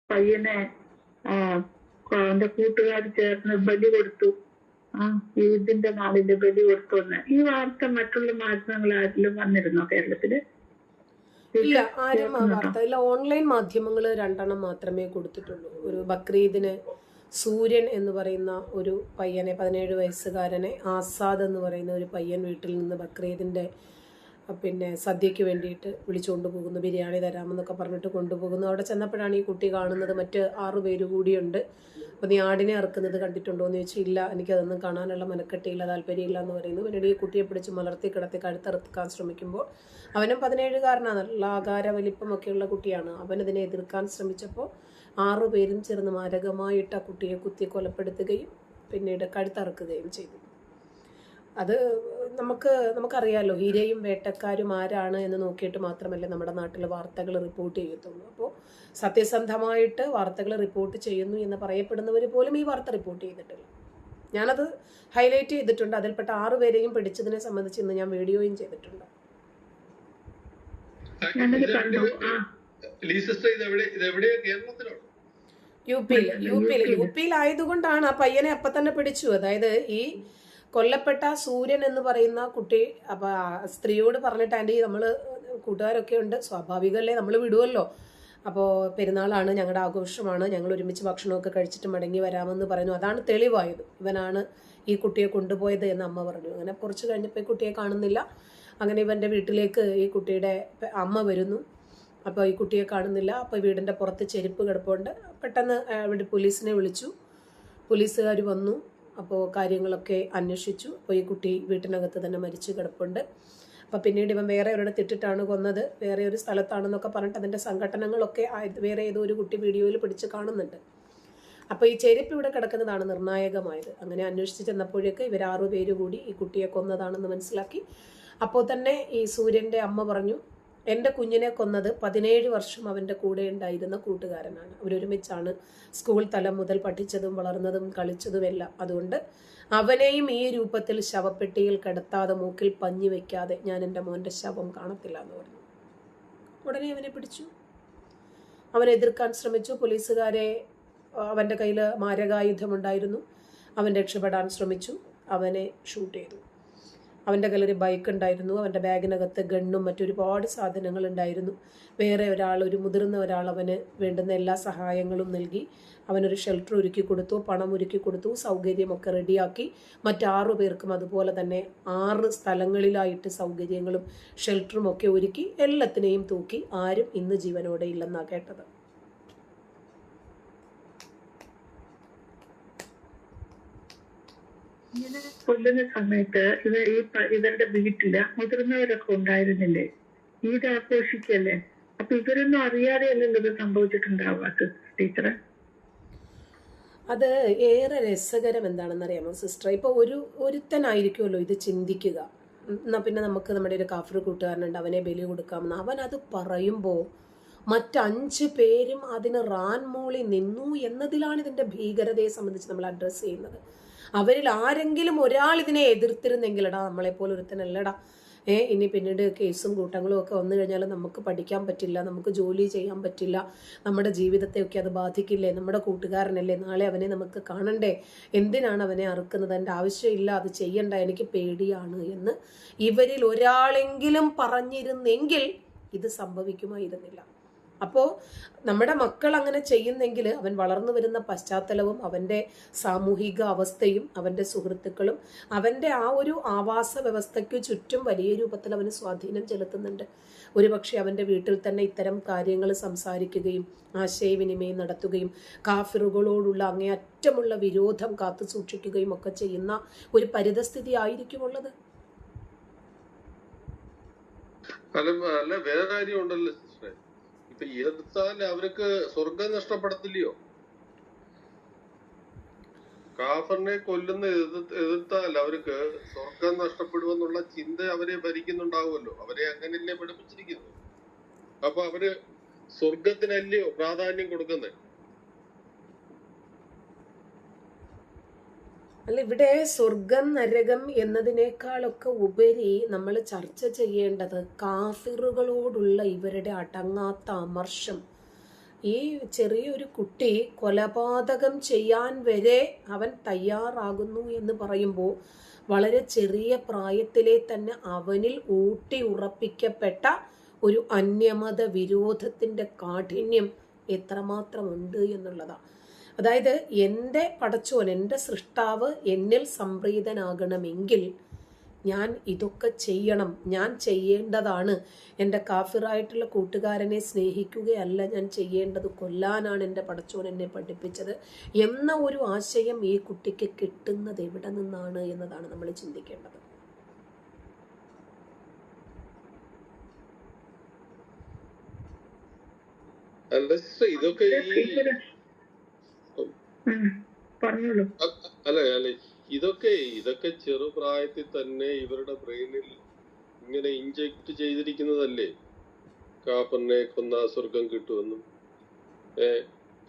പയ്യനെ എന്റെ കൂട്ടുകാർ ചേർന്ന് ബലി കൊടുത്തു. ഇതിന്റെ നാളിന്റെ ബലി കൊടുത്തു. ഈ വാർത്ത മറ്റുള്ള മാധ്യമങ്ങളാരിലും വന്നിരുന്നോ കേരളത്തില്? ഇല്ല, ആരും ആ വാർത്ത ഇല്ല. ഓൺലൈൻ മാധ്യമങ്ങൾ 2 മാത്രമേ കൊടുത്തിട്ടുള്ളൂ. ഒരു ബക്രീദിന് സൂര്യൻ എന്ന് പറയുന്ന ഒരു പയ്യനെ, 17 വയസ്സുകാരനെ, ആസാദ് എന്ന് പറയുന്ന ഒരു പയ്യൻ വീട്ടിൽ നിന്ന് ബക്രീദിന്റെ സദ്യക്ക് വേണ്ടിയിട്ട് വിളിച്ചുകൊണ്ട് പോകുന്നു. ബിരിയാണി തരാമെന്നൊക്കെ പറഞ്ഞിട്ട് കൊണ്ടുപോകുന്നു. അവിടെ ചെന്നപ്പോഴാണ് ഈ കുട്ടി കാണുന്നത് മറ്റ് 6 പേര് കൂടിയുണ്ട്. അപ്പോൾ നീ ആടിനെ ഇറക്കുന്നത് കണ്ടിട്ടുണ്ടോ എന്ന് ചോദിച്ചു. ഇല്ല, എനിക്കതൊന്നും കാണാനുള്ള മനക്കെട്ടിയില്ല, താല്പര്യമില്ല എന്ന് പറയുന്നു. പിന്നീട് ഈ കുട്ടിയെ പിടിച്ച് മലർത്തി കിടത്തി കഴുത്തറുക്കാൻ ശ്രമിക്കുമ്പോൾ അവനും 17-കാരനാണ്, നല്ല ആകാര വലിപ്പമൊക്കെയുള്ള കുട്ടിയാണ്. അവനതിനെ എതിർക്കാൻ ശ്രമിച്ചപ്പോൾ 6 പേരും ചേർന്ന് മാരകമായിട്ട് ആ കുട്ടിയെ കുത്തി കൊലപ്പെടുത്തുകയും പിന്നീട് കഴുത്തറുക്കുകയും ചെയ്തു. അത് നമുക്കറിയാമല്ലോ, ഇരയും വേട്ടക്കാരും ആരാണ് എന്ന് നോക്കിയിട്ട് മാത്രമല്ലേ നമ്മുടെ നാട്ടിൽ വാർത്തകൾ റിപ്പോർട്ട് ചെയ്യത്തുള്ളൂ. അപ്പോൾ സത്യസന്ധമായിട്ട് വാർത്തകൾ റിപ്പോർട്ട് ചെയ്യുന്നു എന്ന് പറയപ്പെടുന്നവർ പോലും ഈ വാർത്ത റിപ്പോർട്ട് ചെയ്തിട്ടില്ല. ഞാനത് ഹൈലൈറ്റ് ചെയ്തിട്ടുണ്ട്. അതിൽപ്പെട്ട 6 പേരെയും പിടിച്ചതിനെ സംബന്ധിച്ച് ഇന്ന് ഞാൻ വീഡിയോയും ചെയ്തിട്ടുണ്ട്. യു പിയിൽ ആയതുകൊണ്ടാണ് ആ പയ്യനെ അപ്പം തന്നെ പിടിച്ചു. അതായത് ഈ കൊല്ലപ്പെട്ട സൂര്യൻ എന്ന് പറയുന്ന കുട്ടി അപ്പൊ സ്ത്രീയോട് പറഞ്ഞിട്ട്, ആൻറ്റി നമ്മൾ കൂട്ടുകാരൊക്കെ ഉണ്ട്, സ്വാഭാവികമല്ലേ, നമ്മൾ വിടുമല്ലോ, അപ്പോൾ പെരുന്നാളാണ്, ഞങ്ങളുടെ ആഘോഷമാണ്, ഞങ്ങൾ ഒരുമിച്ച് ഭക്ഷണമൊക്കെ കഴിച്ചിട്ട് മടങ്ങി വരാമെന്ന് പറഞ്ഞു. അതാണ് തെളിവായത്, ഇവനാണ് ഈ കുട്ടിയെ കൊണ്ടുപോയത് എന്ന് അമ്മ പറഞ്ഞു. അങ്ങനെ കുറച്ച് കഴിഞ്ഞപ്പോൾ ഈ കുട്ടിയെ കാണുന്നില്ല. അങ്ങനെ ഇവൻ്റെ വീട്ടിലേക്ക് ഈ കുട്ടിയുടെ അമ്മ വരുന്നു. അപ്പോൾ ഈ കുട്ടിയെ കാണുന്നില്ല. അപ്പോൾ വീടിൻ്റെ പുറത്ത് ചെരുപ്പ് കിടപ്പുണ്ട്. പെട്ടെന്ന് ഇവിടെ പോലീസിനെ വിളിച്ചു. പോലീസുകാർ വന്നു. അപ്പോൾ കാര്യങ്ങളൊക്കെ അന്വേഷിച്ചു. അപ്പോൾ ഈ കുട്ടി വീട്ടിനകത്ത് തന്നെ മരിച്ചു കിടപ്പുണ്ട്. അപ്പോൾ പിന്നീട് ഇവൻ വേറെ ഒരിടത്ത് ഇട്ടിട്ടാണ് കൊന്നത്, വേറെ ഒരു സ്ഥലത്താണെന്നൊക്കെ പറഞ്ഞിട്ട് അതിൻ്റെ സംഘടനകളൊക്കെ വേറെ ഏതോ ഒരു കുട്ടി വീഡിയോയിൽ പിടിച്ച് കാണുന്നുണ്ട്. അപ്പോൾ ഈ ചെരുപ്പ് ഇവിടെ കിടക്കുന്നതാണ് നിർണായകമായത്. അങ്ങനെ അന്വേഷിച്ച് ചെന്നപ്പോഴേക്ക് ഇവർ 6 പേര് കൂടി ഈ കുട്ടിയെ കൊന്നതാണെന്ന് മനസ്സിലാക്കി. അപ്പോൾ തന്നെ ഈ സൂര്യൻ്റെ അമ്മ പറഞ്ഞു, എൻ്റെ കുഞ്ഞിനെ കൊന്നത് 17 വർഷം അവൻ്റെ കൂടെ ഉണ്ടായിരുന്ന കൂട്ടുകാരനാണ്. അവരൊരുമിച്ചാണ് സ്കൂൾ തലം മുതൽ പഠിച്ചതും വളർന്നതും കളിച്ചതും എല്ലാം. അതുകൊണ്ട് അവനെയും ഈ രൂപത്തിൽ ശവപ്പെട്ടിയിൽ കിടത്താതെ മൂക്കിൽ പഞ്ഞി വെക്കാതെ ഞാൻ എൻ്റെ മോൻ്റെ ശവം കാണത്തില്ല എന്ന് പറഞ്ഞു. ഉടനെ അവനെ പിടിച്ചു. അവനെ എതിർക്കാൻ ശ്രമിച്ചു. പോലീസുകാരെ, അവൻ്റെ കയ്യിൽ മാരകായുധമുണ്ടായിരുന്നു. അവൻ രക്ഷപ്പെടാൻ ശ്രമിച്ചു. അവനെ ഷൂട്ട് ചെയ്തു. അവൻ്റെ കയ്യിലൊരു ബൈക്ക് ഉണ്ടായിരുന്നു. അവൻ്റെ ബാഗിനകത്ത് ഗണ്ണും മറ്റൊരുപാട് സാധനങ്ങൾ ഉണ്ടായിരുന്നു. വേറെ ഒരാൾ, ഒരു മുതിർന്ന ഒരാൾ അവന് വേണ്ടുന്ന എല്ലാ സഹായങ്ങളും നൽകി. അവനൊരു ഷെൽട്ടർ ഒരുക്കി കൊടുത്തു, പണം ഒരുക്കി കൊടുത്തു, സൗകര്യമൊക്കെ റെഡിയാക്കി. മറ്റ്6 പേർക്കും അതുപോലെ തന്നെ 6 സ്ഥലങ്ങളിലായിട്ട് സൗകര്യങ്ങളും ഷെൽട്ടറും ഒക്കെ ഒരുക്കി. എല്ലാത്തിനെയും തൂക്കി. ആരും ഇന്ന് ജീവനോടെ ഇല്ലെന്നാണ് കേട്ടത്. ഇങ്ങനെ കൊല്ലുന്ന സമയത്ത് ഇവരുടെ വീട്ടില് മുതിർന്നവരൊക്കെ ഉണ്ടായിരുന്നില്ലേ, ഈദ് ആഘോഷിക്കല്ലേ? അപ്പൊ ഇവരൊന്നും അറിയാതെയല്ലല്ലോ ഇത് സംഭവിച്ചിട്ടുണ്ടാവാത്ത ടീച്ചറെ. അത് ഏറെ രസകരം എന്താണെന്നറിയാമോ സിസ്റ്റർ? ഇപ്പോൾ ഒരുത്തനായിരിക്കുമല്ലോ ഇത് ചിന്തിക്കുക. എന്നാൽ പിന്നെ നമുക്ക് നമ്മുടെ ഒരു കാഫർ കൂട്ടുകാരനുണ്ട്, അവനെ ബലി കൊടുക്കാമെന്ന്. അവൻ അത് പറയുമ്പോൾ മറ്റ്5 പേരും അതിന് റാൻമൂളി നിന്നു എന്നതിലാണ് ഇതിൻ്റെ ഭീകരതയെ സംബന്ധിച്ച് നമ്മൾ അഡ്രസ്സ് ചെയ്യുന്നത്. അവരിൽ ആരെങ്കിലും ഒരാൾ ഇതിനെ എതിർത്തിരുന്നെങ്കിലടാ, നമ്മളെപ്പോലെ ഒരുത്തനല്ലടാ, ഇനി പിന്നീട് കേസും കൂട്ടങ്ങളും ഒക്കെ വന്നു കഴിഞ്ഞാൽ നമുക്ക് പഠിക്കാൻ പറ്റില്ല, നമുക്ക് ജോലി ചെയ്യാൻ പറ്റില്ല, നമ്മുടെ ജീവിതത്തെയൊക്കെ അത് ബാധിക്കില്ലേ, നമ്മുടെ കൂട്ടുകാരനല്ലേ, നാളെ അവനെ നമുക്ക് കാണണ്ടേ, എന്തിനാണ് അവനെ അറുക്കുന്നത്, എൻ്റെ ആവശ്യമില്ല, അത് ചെയ്യണ്ട, എനിക്ക് പേടിയാണ് എന്ന് ഇവരിൽ ഒരാളെങ്കിലും പറഞ്ഞിരുന്നെങ്കിൽ ഇത് സംഭവിക്കുമായിരുന്നില്ല. അപ്പോൾ നമ്മുടെ മക്കൾ അങ്ങനെ ചെയ്യുന്നെങ്കിൽ അവൻ വളർന്നു വരുന്ന പശ്ചാത്തലവും അവൻ്റെ സാമൂഹിക അവസ്ഥയും അവൻ്റെ സുഹൃത്തുക്കളും അവൻ്റെ ആ ഒരു ആവാസ വ്യവസ്ഥയ്ക്ക് ചുറ്റും വലിയ രൂപത്തിൽ അവന് സ്വാധീനം ചെലുത്തുന്നുണ്ട്. ഒരുപക്ഷെ അവൻ്റെ വീട്ടിൽ തന്നെ ഇത്തരം കാര്യങ്ങൾ സംസാരിക്കുകയും ആശയവിനിമയം നടത്തുകയും കാഫിറുകളോടുള്ള അങ്ങേയറ്റമുള്ള വിരോധം കാത്തു സൂക്ഷിക്കുകയും ഒക്കെ ചെയ്യുന്ന ഒരു പരിതസ്ഥിതി ആയിരിക്കുമുള്ളത്. അല്ല, വേറെ കാര്യം ഉണ്ടല്ലോ സിസ്റ്ററെ, ഇപ്പൊ എതിർത്താൽ അവർക്ക് സ്വർഗം നഷ്ടപ്പെടത്തില്ലയോ? കാഫറിനെ കൊല്ലുന്ന എതിർത്താൽ അവർക്ക് സ്വർഗം നഷ്ടപ്പെടുമെന്നുള്ള ചിന്ത അവരെ ഭരിക്കുന്നുണ്ടാവുമല്ലോ. അവരെ അങ്ങനെയല്ലേ പഠിപ്പിച്ചിരിക്കുന്നു. അപ്പൊ അവര് സ്വർഗത്തിനല്ലയോ പ്രാധാന്യം കൊടുക്കുന്നത്? അല്ല, ഇവിടെ സ്വർഗം നരകം എന്നതിനേക്കാളൊക്കെ ഉപരി നമ്മൾ ചർച്ച ചെയ്യേണ്ടത് കാഫിറുകളോടുള്ള ഇവരുടെ അടങ്ങാത്ത അമർഷം. ഈ ചെറിയൊരു കുട്ടി കൊലപാതകം ചെയ്യാൻ വരെ അവൻ തയ്യാറാകുന്നു എന്ന് പറയുമ്പോൾ വളരെ ചെറിയ പ്രായത്തിലെ തന്നെ അവനിൽ ഊട്ടി ഉറപ്പിക്കപ്പെട്ട ഒരു അന്യമത വിരോധത്തിൻ്റെ കാഠിന്യം എത്രമാത്രമുണ്ട് എന്നുള്ളതാണ്. അതായത് എൻ്റെ പടച്ചോൻ, എൻ്റെ സൃഷ്ടാവ് എന്നിൽ സംപ്രീതനാകണമെങ്കിൽ ഞാൻ ഇതൊക്കെ ചെയ്യണം, ഞാൻ ചെയ്യേണ്ടതാണ്. എൻ്റെ കാഫിറായിട്ടുള്ള കൂട്ടുകാരനെ സ്നേഹിക്കുകയല്ല ഞാൻ ചെയ്യേണ്ടത്, കൊല്ലാനാണ് എൻ്റെ പടച്ചോൻ എന്നെ പഠിപ്പിച്ചത് എന്ന ഒരു ആശയം ഈ കുട്ടിക്ക് കിട്ടുന്നത് എവിടെ നിന്നാണ് എന്നതാണ് നമ്മൾ ചിന്തിക്കേണ്ടത്. ഇതൊക്കെ പറഞ്ഞോളൂ. ഇതൊക്കെ ചെറുപ്രായത്തിൽ തന്നെ ഇവരുടെ ബ്രെയിനിൽ ഇങ്ങനെ ഇൻജെക്ട് ചെയ്തിരിക്കുന്നതല്ലേ. കാഫറിനെ കൊന്ന സ്വർഗം കിട്ടുമെന്നും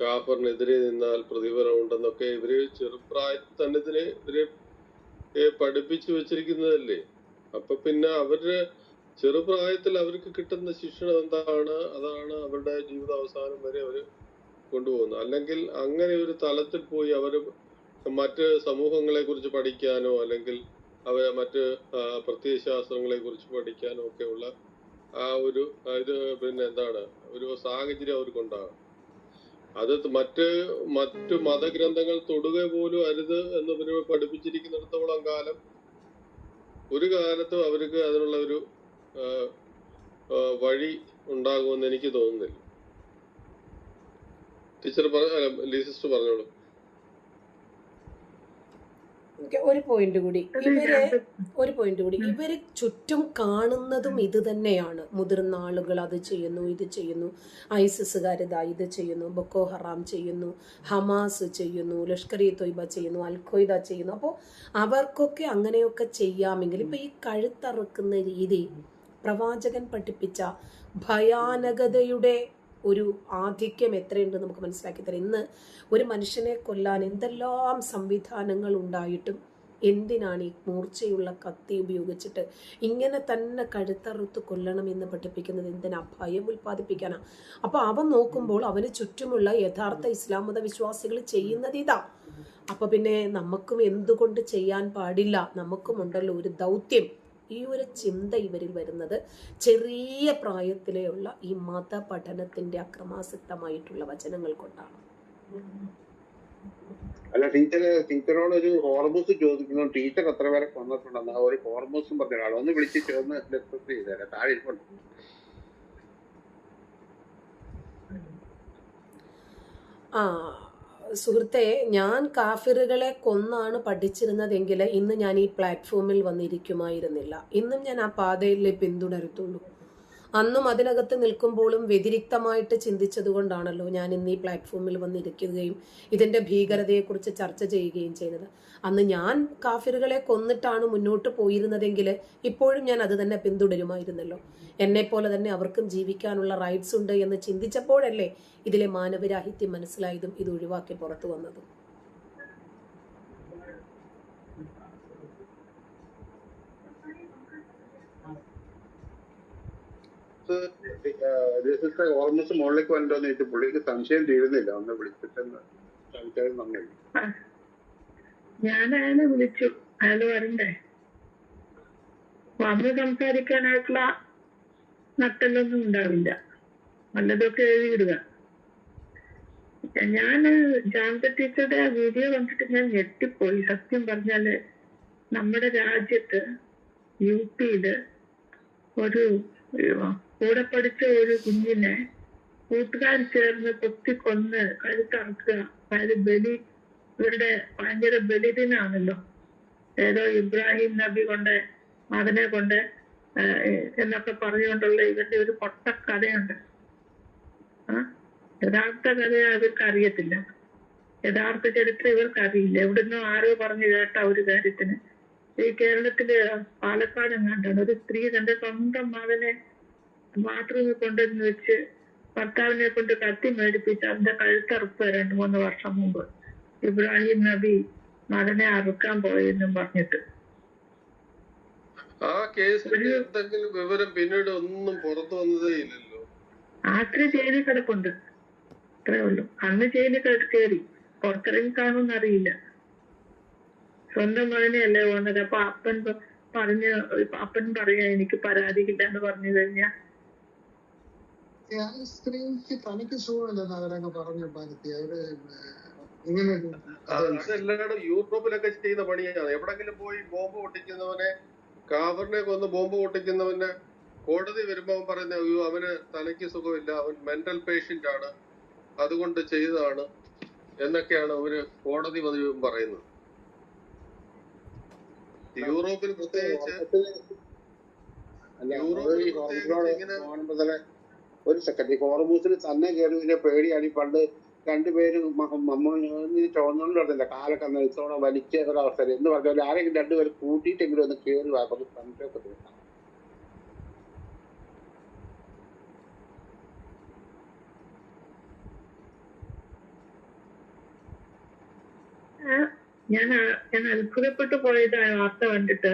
കാഫറിനെതിരെ നിന്നാൽ പ്രതിഫലം ഉണ്ടെന്നൊക്കെ ഇവര് ചെറുപ്രായത്തിൽ തന്നെ ഇവരെ പഠിപ്പിച്ചു വെച്ചിരിക്കുന്നതല്ലേ. അപ്പൊ പിന്നെ അവരുടെ ചെറുപ്രായത്തിൽ അവർക്ക് കിട്ടുന്ന ശിക്ഷണം എന്താണ്, അതാണ് അവരുടെ ജീവിതാവസാനം വരെ അവര് കൊണ്ടുപോകുന്നത്. അല്ലെങ്കിൽ അങ്ങനെ ഒരു തലത്തിൽ പോയി അവര് മറ്റ് സമൂഹങ്ങളെ കുറിച്ച് പഠിക്കാനോ അല്ലെങ്കിൽ അവരെ മറ്റ് പ്രത്യയശാസ്ത്രങ്ങളെ കുറിച്ച് പഠിക്കാനോ ഒക്കെയുള്ള ആ ഒരു ഇത് പിന്നെ എന്താണ് ഒരു സാഹചര്യം അവർക്കുണ്ടാകും. അത് മറ്റു മതഗ്രന്ഥങ്ങൾ തൊടുക പോലും അരുത് എന്ന് ഇവര് പഠിപ്പിച്ചിരിക്കുന്നിടത്തോളം കാലം ഒരു കാലത്തും അവർക്ക് അതിനുള്ള ഒരു വഴി ഉണ്ടാകുമെന്ന് എനിക്ക് തോന്നുന്നില്ല. ടീച്ചർ സിസ്റ്റർ പറഞ്ഞോളൂ. ഒരു പോയിന്റ് കൂടി, ഇവര് ചുറ്റും കാണുന്നതും ഇത് തന്നെയാണ്. മുതിർന്ന ആളുകൾ അത് ചെയ്യുന്നു, ഇത് ചെയ്യുന്നു, ഐസിസുകാരിതാ ഇത് ചെയ്യുന്നു, ബൊക്കോ ഹറാം ചെയ്യുന്നു, ഹമാസ് ചെയ്യുന്നു, ലഷ്കർ ഇ തൊയ്ബ ചെയ്യുന്നു, അൽ ഖ്വയ്ദ ചെയ്യുന്നു. അപ്പോൾ അവർക്കൊക്കെ അങ്ങനെയൊക്കെ ചെയ്യാമെങ്കിൽ ഇപ്പൊ ഈ കഴുത്തറുക്കുന്ന രീതി പ്രവാചകൻ പഠിപ്പിച്ച ഭയാനകതയുടെ ഒരു ആധിക്യം എത്രയുണ്ട് നമുക്ക് മനസ്സിലാക്കി തരാം. ഇന്ന് ഒരു മനുഷ്യനെ കൊല്ലാൻ എന്തെല്ലാം സംവിധാനങ്ങൾ ഉണ്ടായിട്ടും എന്തിനാണ് ഈ മൂർച്ചയുള്ള കത്തി ഉപയോഗിച്ചിട്ട് ഇങ്ങനെ തന്നെ കഴുത്തറുത്ത് കൊല്ലണം എന്ന് പഠിപ്പിക്കുന്നത്? എന്തിനാ? ഭയം ഉൽപ്പാദിപ്പിക്കാനാ. അപ്പൊ അവൻ നോക്കുമ്പോൾ അവന് ചുറ്റുമുള്ള യഥാർത്ഥ ഇസ്ലാം മത വിശ്വാസികൾ ചെയ്യുന്നത് ഇതാ. അപ്പൊ പിന്നെ നമുക്കും എന്തുകൊണ്ട് ചെയ്യാൻ പാടില്ല? നമുക്കുമുണ്ടല്ലോ ഒരു ദൗത്യം. ഈ ഒരു ചിന്ത ഇവരിൽ വരുന്നത് ചെറിയ പ്രായത്തിലെയുള്ള ഈ മതപഠനത്തിന്റെ അക്രമാസക്തമായിട്ടുള്ള വചനങ്ങൾ കൊണ്ടാണ്. അല്ല ടീച്ചറോട് ഒരു ഹോർമോസ് ചോദിക്കുന്നു. ടീച്ചർ എത്ര പേരെ കൊന്നിട്ടുണ്ടെന്ന് ആ ഒരു ഹോർമോസും പറഞ്ഞ ഒന്ന് വിളിച്ച് ചേർന്ന് ഡിസ്കസ് ചെയ്തേരാ. താഴെ ഇരിപ്പുണ്ട്. സുഹൃത്തെ, ഞാൻ കാഫിറുകളെ കൊന്നാണ് പഠിച്ചിരുന്നതെങ്കിൽ ഇന്ന് ഞാൻ ഈ പ്ലാറ്റ്ഫോമിൽ വന്നിരിക്കുമായിരുന്നില്ല. ഇന്നും ഞാൻ ആ പാതയിലെ പിന്തുടരത്തുള്ളൂ. അന്നും അതിനകത്ത് നിൽക്കുമ്പോഴും വ്യതിരിക്തമായിട്ട് ചിന്തിച്ചത് കൊണ്ടാണല്ലോ ഞാൻ ഇന്ന് ഈ പ്ലാറ്റ്ഫോമിൽ വന്നിരിക്കുകയും ഇതിൻ്റെ ഭീകരതയെക്കുറിച്ച് ചർച്ച ചെയ്യുകയും ചെയ്തത്. അന്ന് ഞാൻ കാഫിറുകളെ കൊന്നിട്ടാണ് മുന്നോട്ട് പോയിരുന്നതെങ്കിൽ ഇപ്പോഴും ഞാൻ അത് തന്നെ പിന്തുടരുമായിരുന്നല്ലോ. എന്നെപ്പോലെ തന്നെ അവർക്കും ജീവിക്കാനുള്ള റൈറ്റ്സ് ഉണ്ട് എന്ന് ചിന്തിച്ചപ്പോഴല്ലേ ഇതിലെ മാനവരാഹിത്യം മനസ്സിലായതും ഇത് ഒഴിവാക്കി പുറത്തു വന്നതും. ഓൾമോസ്റ്റ് മുകളിലേക്ക് വരണ്ടോന്ന് ചോദിച്ചു. പുള്ളിക്ക് സംശയം തീരുന്നില്ല. ഒന്ന് വിളിച്ചിട്ടെന്ന് സംശയം നന്നായി. ഞാൻ അയാളെ വിളിച്ചു, അയാൾ വരണ്ടേ, വന്ന് സംസാരിക്കാനായിട്ടുള്ള നട്ടലൊന്നും ഉണ്ടാവില്ല. വല്ലതൊക്കെ എഴുതിയിടുക. ഞാൻ ജാനത ടീച്ചറുടെ ആ വീഡിയോ കണ്ടിട്ട് ഞാൻ ഞെട്ടിപ്പോയി. സത്യം പറഞ്ഞാല് നമ്മുടെ രാജ്യത്ത് UP-യില് ഒരു കൂടെ പഠിച്ച ഒരു കുഞ്ഞിനെ കൂട്ടുകാർ ചേർന്ന് കൊത്തിക്കൊന്ന് കഴുത്തറക്കുക. അതായത് ഇവരുടെ ഭയങ്കര ബലിദിനാണല്ലോ. ഏതോ ഇബ്രാഹിം നബി കൊണ്ട് മകനെ കൊണ്ട് എന്നൊക്കെ പറഞ്ഞുകൊണ്ടുള്ള ഇവരുടെ ഒരു പൊട്ടക്കഥയുണ്ട്. യഥാർത്ഥ കഥ ഇവർക്ക് അറിയത്തില്ല, യഥാർത്ഥ ചരിത്രം ഇവർക്ക് അറിയില്ല. എവിടുന്നോ ആരോ പറഞ്ഞു കേട്ട ഒരു കാര്യത്തിന്. ഈ കേരളത്തില് പാലക്കാട് എങ്ങാണ്ടാണ് ഒരു സ്ത്രീ തന്റെ സ്വന്തം മകനെ ബാത്റൂമിൽ കൊണ്ടുവന്ന് വെച്ച് ഭർത്താവിനെ കൊണ്ട് കത്തി മേടിപ്പിച്ച് അതിന്റെ കഴുത്തറുപ്പ് 2-3 വർഷം മുമ്പ് ഇബ്രാഹിം നബി മകനെ അറുക്കാൻ പോയെന്നും പറഞ്ഞിട്ട്. ആ കേസിന്റെ എന്തെങ്കിലും വിവരം പിന്നീട് ഒന്നും പുറത്തു വന്നതേ ഇല്ലല്ലോ. ആശ്രയ ജയിലിൽ കിടപ്പുണ്ട്. അത്രേ ഉള്ളൂ. അന്ന് ജയിലിൽ കയറി, പുറത്തിറങ്ങി കാണുമെന്ന് അറിയില്ല. സ്വന്തം മകനെയല്ലേ വന്നത്. അപ്പൊ അപ്പൻ പറയാ എനിക്ക് പരാതിയില്ല എന്ന് പറഞ്ഞു കഴിഞ്ഞാ സ്ത്രീക്ക് തനിക്ക് സുഖമില്ലെന്ന് അവരങ്ങ് പറഞ്ഞു പരത്തി. അവര് ഇങ്ങനെ അതെല്ലാവരും യൂറോപ്പിലൊക്കെ ചെയ്യുന്ന പണിയാണ്. എവിടെങ്കിലും പോയി ബോംബ് പൊട്ടിക്കുന്നവനെ, കാഫറിനെ കൊന്ന് ബോംബ് പൊട്ടിക്കുന്നവനെ കോടതി വരുമ്പോ അവൻ പറയുന്ന അയ്യോ അവന് തലയ്ക്ക് സുഖമില്ല, അവൻ മെന്റൽ പേഷ്യന്റ് ആണ്, അതുകൊണ്ട് ചെയ്തതാണ് എന്നൊക്കെയാണ് അവര് കോടതി പതിവും പറയുന്നത്. യൂറോപ്പിൽ പ്രത്യേകിച്ച് ഇങ്ങനെ ഒരു സെക്കൻഡ്, ഈ ഹോർമൂസിൽ തന്നെ കയറി പേടിയാണ്. പണ്ട് രണ്ടുപേരും ചുവന്നുകൊണ്ടില്ല കാലൊക്കെ നെൽസോണ വലിച്ച ഒരവസ്ഥ എന്ന് പറഞ്ഞാൽ ആരെങ്കിലും രണ്ടുപേരും കൂട്ടിയിട്ടെങ്കിലും ഒന്ന് കയറി വാപ്പത് സംശയമൊക്കെ തീർക്കാം. ഞാൻ അത്ഭുതപ്പെട്ടു പോയതാണ് വാർത്ത കണ്ടിട്ട്.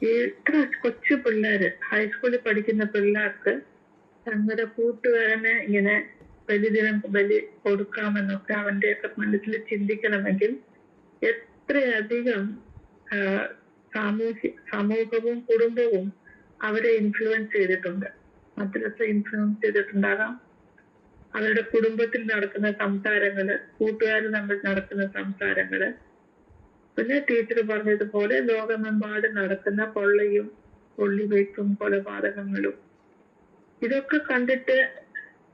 ഇത്ര കൊച്ചു പിള്ളേര്, ഹൈസ്കൂളിൽ പഠിക്കുന്ന പിള്ളേർക്ക് തങ്ങളുടെ കൂട്ടുകാരനെ ഇങ്ങനെ ബലി കൊടുക്കാമെന്നൊക്കെ അവന്റെയൊക്കെ മനസ്സിൽ ചിന്തിക്കണമെങ്കിൽ എത്രയധികം സമൂഹവും കുടുംബവും അവരെ ഇൻഫ്ലുവൻസ് ചെയ്തിട്ടുണ്ട്. മദ്രസ ഇൻഫ്ലുവൻസ് ചെയ്തിട്ടുണ്ടാകാം, അവരുടെ കുടുംബത്തിൽ നടക്കുന്ന സംസാരങ്ങള്, കൂട്ടുകാർ തമ്മിൽ നടക്കുന്ന സംസാരങ്ങള്, പിന്നെ ടീച്ചർ പറഞ്ഞതുപോലെ ലോകമെമ്പാടും നടക്കുന്ന കൊള്ളയും കൊള്ളിവയ്പും കൊലപാതകങ്ങളും, ഇതൊക്കെ കണ്ടിട്ട്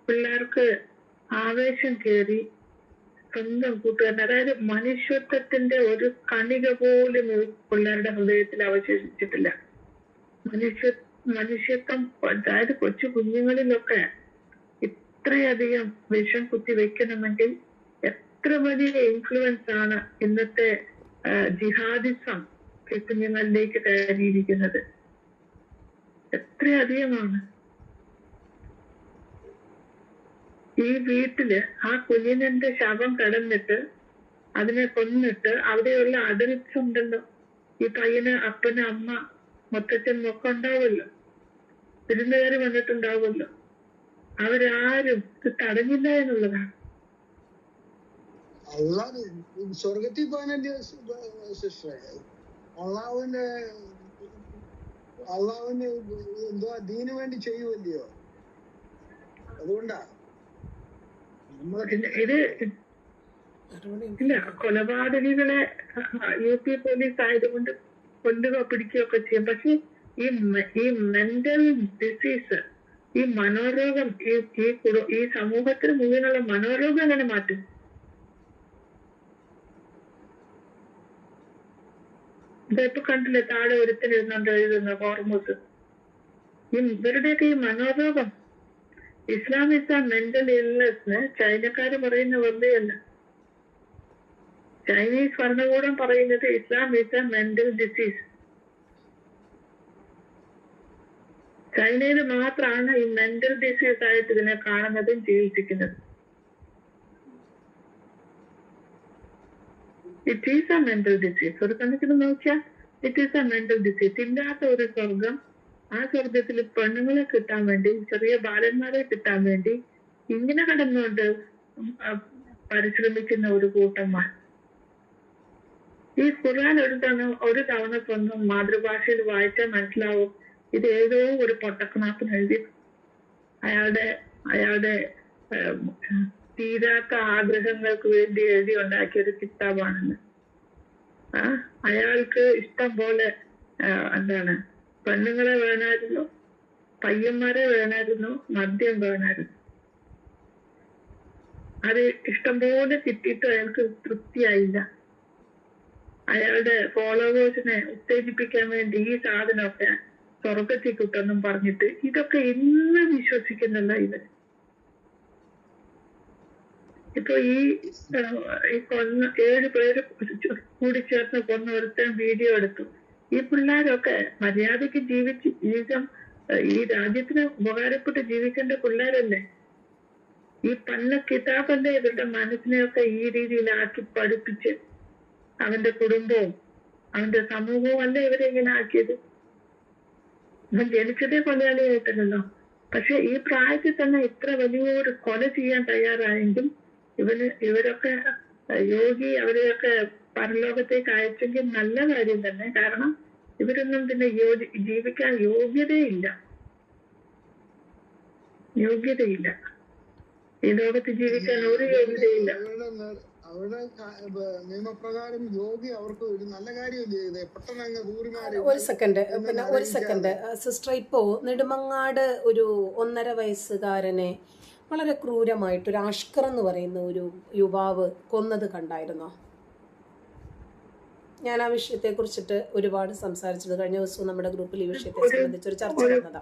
പിള്ളേർക്ക് ആവേശം കയറി സ്വന്തം കൂട്ടുകാരൻ, അതായത് മനുഷ്യത്വത്തിന്റെ ഒരു കണിക പോലും പിള്ളേരുടെ ഹൃദയത്തിൽ അവശേഷിച്ചിട്ടില്ല. മനുഷ്യത്വം, അതായത് കൊച്ചു കുഞ്ഞുങ്ങളിലൊക്കെ ഇത്രയധികം വിഷം കുത്തി വെക്കണമെങ്കിൽ എത്ര വലിയ ഇൻഫ്ലുവൻസ് ആണ് ഇന്നത്തെ ജിഹാദിസം കുഞ്ഞുങ്ങളിലേക്ക് കയറിയിരിക്കുന്നത്. എത്രയധികമാണ്. ഈ വീട്ടില് ആ കുഞ്ഞിനെ ശവം കിടന്നിട്ട് അതിനെ കൊന്നിട്ട് അവിടെയുള്ള അഡൽറ്റ്സ് ഉണ്ടല്ലോ, ഈ പയ്യന് അപ്പന് അമ്മ മുത്തച്ഛനും ഒക്കെ ഉണ്ടാവുമല്ലോ, വിരുന്നുകാര് വന്നിട്ടുണ്ടാവുമല്ലോ, അവരാരും ഇത് തടഞ്ഞില്ല എന്നുള്ളതാണ്. സ്വർഗത്തിൽ പോകാനല്ലേ സിസ്റ്ററെ? അള്ളാഹുവിന് എന്തുവാ ദീന് വേണ്ടി ചെയ്യുമല്ലയോ? അതുകൊണ്ടാ ഇത് ഇല്ല, കൊലപാതകികളെ UP പോലീസ് ആയതുകൊണ്ട് കൊല്ലുക പിടിക്കുകയൊക്കെ ചെയ്യും. പക്ഷെ ഈ മെന്റൽ ഡിസീസ്, ഈ മനോരോഗം, ഈ സമൂഹത്തിന് മുഴുവനുള്ള മനോരോഗം എങ്ങനെ മാറ്റും? ഇപ്പൊ കണ്ടില്ലേ താഴെ ഒരുത്തനിരുന്നുണ്ട് എഴുതുന്ന ഹോർമോസ്. ഇവരുടെയൊക്കെ ഈ മനോരോഗം, Islam is a mental illness ചൈനക്കാര് പറയുന്ന വെറുതെയല്ല. ചൈനീസ് ഭരണകൂടം പറയുന്നത് Islam is a mental disease. ചൈനയിൽ മാത്രമാണ് ഈ മെന്റൽ ഡിസീസ് ആയിട്ട് ഇതിനെ കാണുന്നതും ചികിത്സിക്കുന്നത്. It is a mental disease. ഒരു കണക്കിന് നോക്കിയാൽ it is a mental disease. ഇല്ലാത്ത ഒരു സ്വർഗം, ആ സ്വർഗത്തിൽ പെണ്ണുങ്ങളെ കിട്ടാൻ വേണ്ടി, ചെറിയ ബാലന്മാരെ കിട്ടാൻ വേണ്ടി ഇങ്ങനെ കടന്നുകൊണ്ട് പരിശ്രമിക്കുന്ന ഒരു കൂട്ടന്മാർ. ഈ ഖുർആൻ ഒരു തവണ സ്വന്തം മാതൃഭാഷയിൽ വായിച്ചാൽ മനസ്സിലാവും ഇത് ഏതോ ഒരു പൊട്ടക്കണാപ്പിന് എഴുതി, അയാളുടെ തീരാത്ത ആഗ്രഹങ്ങൾക്ക് വേണ്ടി എഴുതി ഉണ്ടാക്കിയ ഒരു കിതാബാണെന്ന്. അയാൾക്ക് ഇഷ്ടം പോലെ പെണ്ണുങ്ങളെ വേണമായിരുന്നു, പയ്യന്മാരെ വേണമായിരുന്നു, മദ്യം വേണമായിരുന്നു. അത് ഇഷ്ടം പോലെ കിട്ടിയിട്ട് അയാൾക്ക് തൃപ്തിയായില്ല. അയാളുടെ ഫോളോവേഴ്സിനെ ഉത്തേജിപ്പിക്കാൻ വേണ്ടി ഈ സാധനമൊക്കെ സ്വർഗത്തിൽ കിട്ടുമെന്നും പറഞ്ഞിട്ട് ഇതൊക്കെ ഇന്ന് വിശ്വസിക്കുന്നില്ല ഇവർ. ഇപ്പൊ ഈ 7 പേര് കൂടി ചേർന്ന് കൊന്ന ഒരുത്തൻ വീഡിയോ എടുത്തു. ഈ പിള്ളേരൊക്കെ മര്യാദയ്ക്ക് ജീവിതം ഈ രാജ്യത്തിന് ഉപകാരപ്പെട്ട് ജീവിക്കേണ്ട പിള്ളേരല്ലേ? ഈ പന്ന കിതാബല്ലേ ഇവരുടെ മനസ്സിനെയൊക്കെ ഈ രീതിയിലാക്കി പഠിപ്പിച്ച് അവന്റെ കുടുംബവും അവന്റെ സമൂഹവും അല്ലേ ഇവരെ ഇങ്ങനെ ആക്കിയത്. അവൻ ജനിച്ചതേ കൊലയാളിയായിട്ടല്ലോ. പക്ഷെ ഈ പ്രായത്തിൽ തന്നെ ഇത്ര വലിയൊരു കൊല ചെയ്യാൻ തയ്യാറായെങ്കിൽ ഇവരൊക്കെ യോഗി അവരെയൊക്കെ പരലോകത്തേക്ക് അയച്ചെങ്കിൽ നല്ല കാര്യം തന്നെ. കാരണം ഇവരൊന്നും പിന്നെ ജീവിക്കാൻ യോഗ്യതയില്ല. ഈ ലോകത്ത് ജീവിക്കാൻ ഒരു യോഗ്യതയില്ല. അവരുടെ നിയമപ്രകാരം യോഗി അവർക്ക് ഒരു നല്ല കാര്യമല്ലേ പെട്ടെന്ന് അങ്ങ് കൂറിമാറി. ഒരു സെക്കൻഡ് സിസ്റ്റർ, ഇപ്പോ നെടുമങ്ങാട് ഒരു 1.5 വയസ്സുകാരനെ വളരെ ക്രൂരമായിട്ട് ഒരു അഷ്കർ എന്ന് പറയുന്ന ഒരു യുവാവ് കൊന്നത് കണ്ടായിരുന്നോ? ഞാൻ ആ വിഷയത്തെ കുറിച്ചിട്ട് ഒരുപാട് സംസാരിച്ചത്. കഴിഞ്ഞ ദിവസവും നമ്മുടെ ഗ്രൂപ്പിൽ ഈ വിഷയത്തെ സംബന്ധിച്ച് ഒരു ചർച്ച നടന്നതാണ്.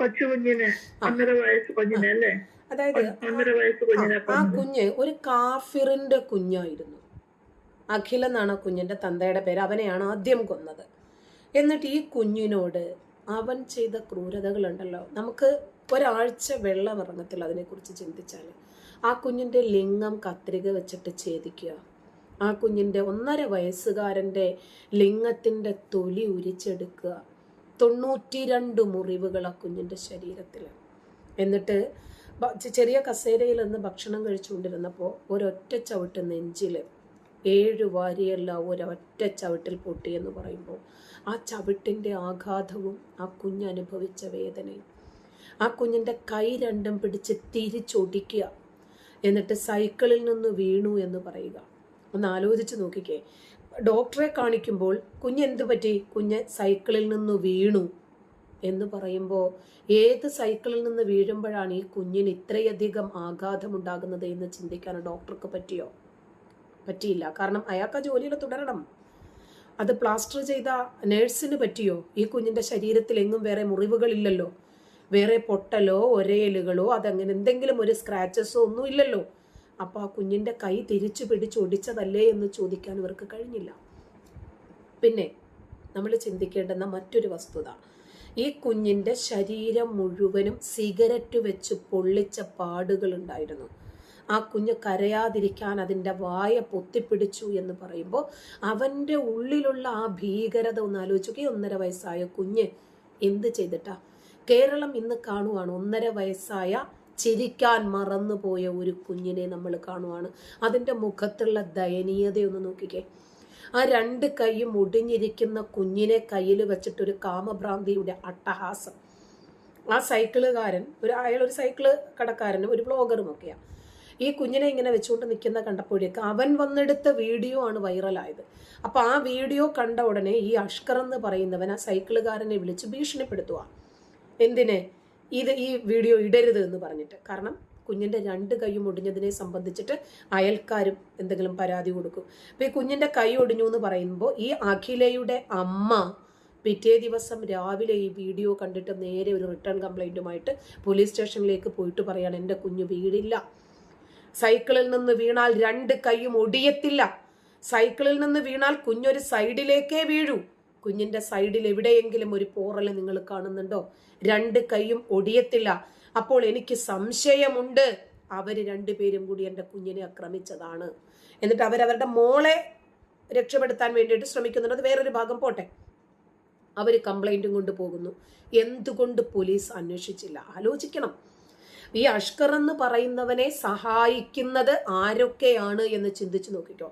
അതായത് ആ കുഞ്ഞ് ഒരു കാഫിറിന്റെ കുഞ്ഞായിരുന്നു. അഖിൽ എന്നാണ് ആ കുഞ്ഞിന്റെ തന്തയുടെ പേര്. അവനെയാണ് ആദ്യം കൊന്നത്. എന്നിട്ട് ഈ കുഞ്ഞിനോട് അവൻ ചെയ്ത ക്രൂരതകളുണ്ടല്ലോ, നമുക്ക് ഒരാഴ്ച വെള്ളം ഇറങ്ങത്തില്ല അതിനെക്കുറിച്ച് ചിന്തിച്ചാൽ. ആ കുഞ്ഞിന്റെ ലിംഗം കത്രിക വെച്ചിട്ട് ഛേദിക്കുക, ആ കുഞ്ഞിന്റെ 1.5 വയസ്സുകാരന്റെ ലിംഗത്തിന്റെ തൊലി ഉരിച്ചെടുക്കുക, 92 മുറിവുകൾ ആ കുഞ്ഞിന്റെ ശരീരത്തിൽ. എന്നിട്ട് ചെറിയ കസേരയിൽ നിന്ന് ഭക്ഷണം കഴിച്ചുകൊണ്ടിരുന്നപ്പോൾ ഒരൊറ്റ ചവിട്ട് നെഞ്ചിൽ 7 വാരിയല്ല ഒരൊറ്റ ചവിട്ടിൽ പൊട്ടിയെന്ന് പറയുമ്പോൾ ആ ചവിട്ടിൻ്റെ ആഘാതവും ആ കുഞ്ഞനുഭവിച്ച വേദനയും, ആ കുഞ്ഞിൻ്റെ കൈ രണ്ടും പിടിച്ച് തിരിച്ചൊടിക്കുക, എന്നിട്ട് സൈക്കിളിൽ നിന്ന് വീണു എന്ന് പറയുക. ഒന്ന് ആലോചിച്ച് നോക്കിക്കേ. ഡോക്ടറെ കാണിക്കുമ്പോൾ കുഞ്ഞെന്ത് പറ്റി? കുഞ്ഞ് സൈക്കിളിൽ നിന്ന് വീണു എന്ന് പറയുമ്പോൾ ഏത് സൈക്കിളിൽ നിന്ന് വീഴുമ്പോഴാണ് ഈ കുഞ്ഞിന് ഇത്രയധികം ആഘാതമുണ്ടാകുന്നത് എന്ന് ചിന്തിക്കാൻ ഡോക്ടർക്ക് പറ്റിയോ? പറ്റിയില്ല. കാരണം അയാൾക്ക് ആ ജോലിയിൽ തുടരണം. അത് പ്ലാസ്റ്റർ ചെയ്ത നേഴ്സിന് പറ്റിയോ? ഈ കുഞ്ഞിൻ്റെ ശരീരത്തിൽ എങ്ങും വേറെ മുറിവുകളില്ലല്ലോ, വേറെ പൊട്ടലോ ഒരയലുകളോ അതങ്ങനെ എന്തെങ്കിലും ഒരു സ്ക്രാച്ചസോ ഒന്നും ഇല്ലല്ലോ. അപ്പോൾ ആ കുഞ്ഞിൻ്റെ കൈ തിരിച്ചു പിടിച്ചൊടിച്ചതല്ലേ എന്ന് ചോദിക്കാൻ ഇവർക്ക് കഴിഞ്ഞില്ല. പിന്നെ നമ്മൾ ചിന്തിക്കേണ്ടുന്ന മറ്റൊരു വസ്തുത, ഈ കുഞ്ഞിൻ്റെ ശരീരം മുഴുവനും സിഗരറ്റ് വെച്ച് പൊള്ളിച്ച പാടുകൾ ഉണ്ടായിരുന്നു. ആ കുഞ്ഞ് കരയാതിരിക്കാൻ അതിൻ്റെ വായ പൊത്തിപ്പിടിച്ചു എന്ന് പറയുമ്പോൾ അവൻ്റെ ഉള്ളിലുള്ള ആ ഭീകരത ഒന്ന് ആലോചിക്കുക. 1.5 വയസ്സായ കുഞ്ഞ് എന്ത് ചെയ്തിട്ടാ? കേരളം ഇന്ന് കാണുവാണ് 1.5 വയസ്സായ ചിരിക്കാൻ മറന്നുപോയ ഒരു കുഞ്ഞിനെ നമ്മൾ കാണുവാണ്. അതിൻ്റെ മുഖത്തുള്ള ദയനീയതയൊന്ന് നോക്കിക്കേ. ആ 2 കൈയും ഒടിഞ്ഞിരിക്കുന്ന കുഞ്ഞിനെ കയ്യിൽ വെച്ചിട്ടൊരു കാമഭ്രാന്തിയുടെ അട്ടഹാസം. ആ സൈക്കിളുകാരൻ അയാളൊരു സൈക്കിള് കടക്കാരനും ഒരു ബ്ലോഗറുമൊക്കെയാണ്. ഈ കുഞ്ഞിനെ ഇങ്ങനെ വെച്ചുകൊണ്ട് നിൽക്കുന്ന കണ്ടപ്പോഴേക്ക് അവൻ വന്നെടുത്ത വീഡിയോ ആണ് വൈറലായത്. അപ്പോൾ ആ വീഡിയോ കണ്ട ഉടനെ ഈ അഷ്കർ എന്ന് പറയുന്നവൻ ആ സൈക്കിളുകാരനെ വിളിച്ച് ഭീഷണിപ്പെടുത്തുക. എന്തിനെ? ഈ വീഡിയോ ഇടരുത് എന്ന് പറഞ്ഞിട്ട്. കാരണം കുഞ്ഞിൻ്റെ 2 കൈയും ഒടിഞ്ഞതിനെ സംബന്ധിച്ചിട്ട് അയൽക്കാരും എന്തെങ്കിലും പരാതി കൊടുക്കും. അപ്പോൾ ഈ കുഞ്ഞിൻ്റെ കൈ ഒടിഞ്ഞു എന്ന് പറയുമ്പോൾ ഈ അഖിലയുടെ അമ്മ പിറ്റേ ദിവസം രാവിലെ ഈ വീഡിയോ കണ്ടിട്ട് നേരെ ഒരു റിട്ടേൺ കംപ്ലൈൻറ്റുമായിട്ട് പോലീസ് സ്റ്റേഷനിലേക്ക് പോയിട്ട് പറയാണ്, എൻ്റെ കുഞ്ഞ് വീടില്ല, സൈക്കിളിൽ നിന്ന് വീണാൽ 2 കൈയും ഒടിയത്തില്ല, സൈക്കിളിൽ നിന്ന് വീണാൽ കുഞ്ഞൊരു സൈഡിലേക്കേ വീഴൂ, കുഞ്ഞിൻ്റെ സൈഡിൽ എവിടെയെങ്കിലും ഒരു പോറൽ നിങ്ങൾ കാണുന്നുണ്ടോ? 2 കൈയും ഒടിയത്തില്ല. അപ്പോൾ എനിക്ക് സംശയമുണ്ട് അവർ 2 പേരും കൂടി എൻ്റെ കുഞ്ഞിനെ ആക്രമിച്ചതാണ്. എന്നിട്ട് അവരവരുടെ മോളെ രക്ഷപ്പെടുത്താൻ വേണ്ടിയിട്ട് ശ്രമിക്കുന്നുണ്ട്. അത് വേറൊരു ഭാഗം പോട്ടെ. അവർ കംപ്ലൈൻറ്റും കൊണ്ട് പോകുന്നു. എന്തുകൊണ്ട് പോലീസ് അന്വേഷിച്ചില്ല? ആലോചിക്കണം. ഈ അഷ്കർ എന്ന് പറയുന്നവനെ സഹായിക്കുന്നത് ആരൊക്കെയാണ് എന്ന് ചിന്തിച്ചു നോക്കിക്കോ.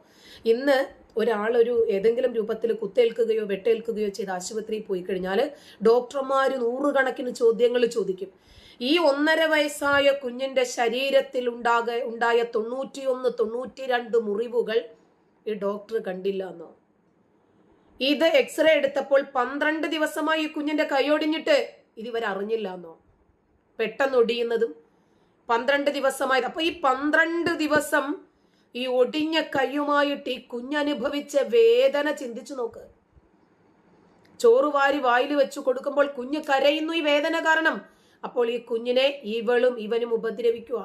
ഇന്ന് ഒരാളൊരു ഏതെങ്കിലും രൂപത്തിൽ കുത്തേൽക്കുകയോ വെട്ടേൽക്കുകയോ ചെയ്ത് ആശുപത്രിയിൽ പോയി കഴിഞ്ഞാൽ ഡോക്ടർമാർ 100 കണക്കിന് ചോദ്യങ്ങൾ ചോദിക്കും. ഈ 1.5 വയസ്സായ കുഞ്ഞിന്റെ ശരീരത്തിൽ ഉണ്ടായ 92 മുറിവുകൾ ഈ ഡോക്ടർ കണ്ടില്ല എന്നോ? ഇത് എക്സ്റേ എടുത്തപ്പോൾ 12 ദിവസമായി ഈ കുഞ്ഞിന്റെ കൈയൊടിഞ്ഞിട്ട് ഇതുവരെ എന്നോ? പെട്ടെന്ന് ഒടിയുന്നതും 12 ദിവസമായി. അപ്പൊ ഈ 12 ദിവസം ഈ ഒടിഞ്ഞ കൈയുമായിട്ട് ഈ കുഞ്ഞനുഭവിച്ച വേദന ചിന്തിച്ചു നോക്ക്. ചോറ് വാരി വായിൽ വെച്ചു കൊടുക്കുമ്പോൾ കുഞ്ഞ് കരയുന്നു ഈ വേദന കാരണം. അപ്പോൾ ഈ കുഞ്ഞിനെ ഇവനും ഉപദ്രവിക്കുക.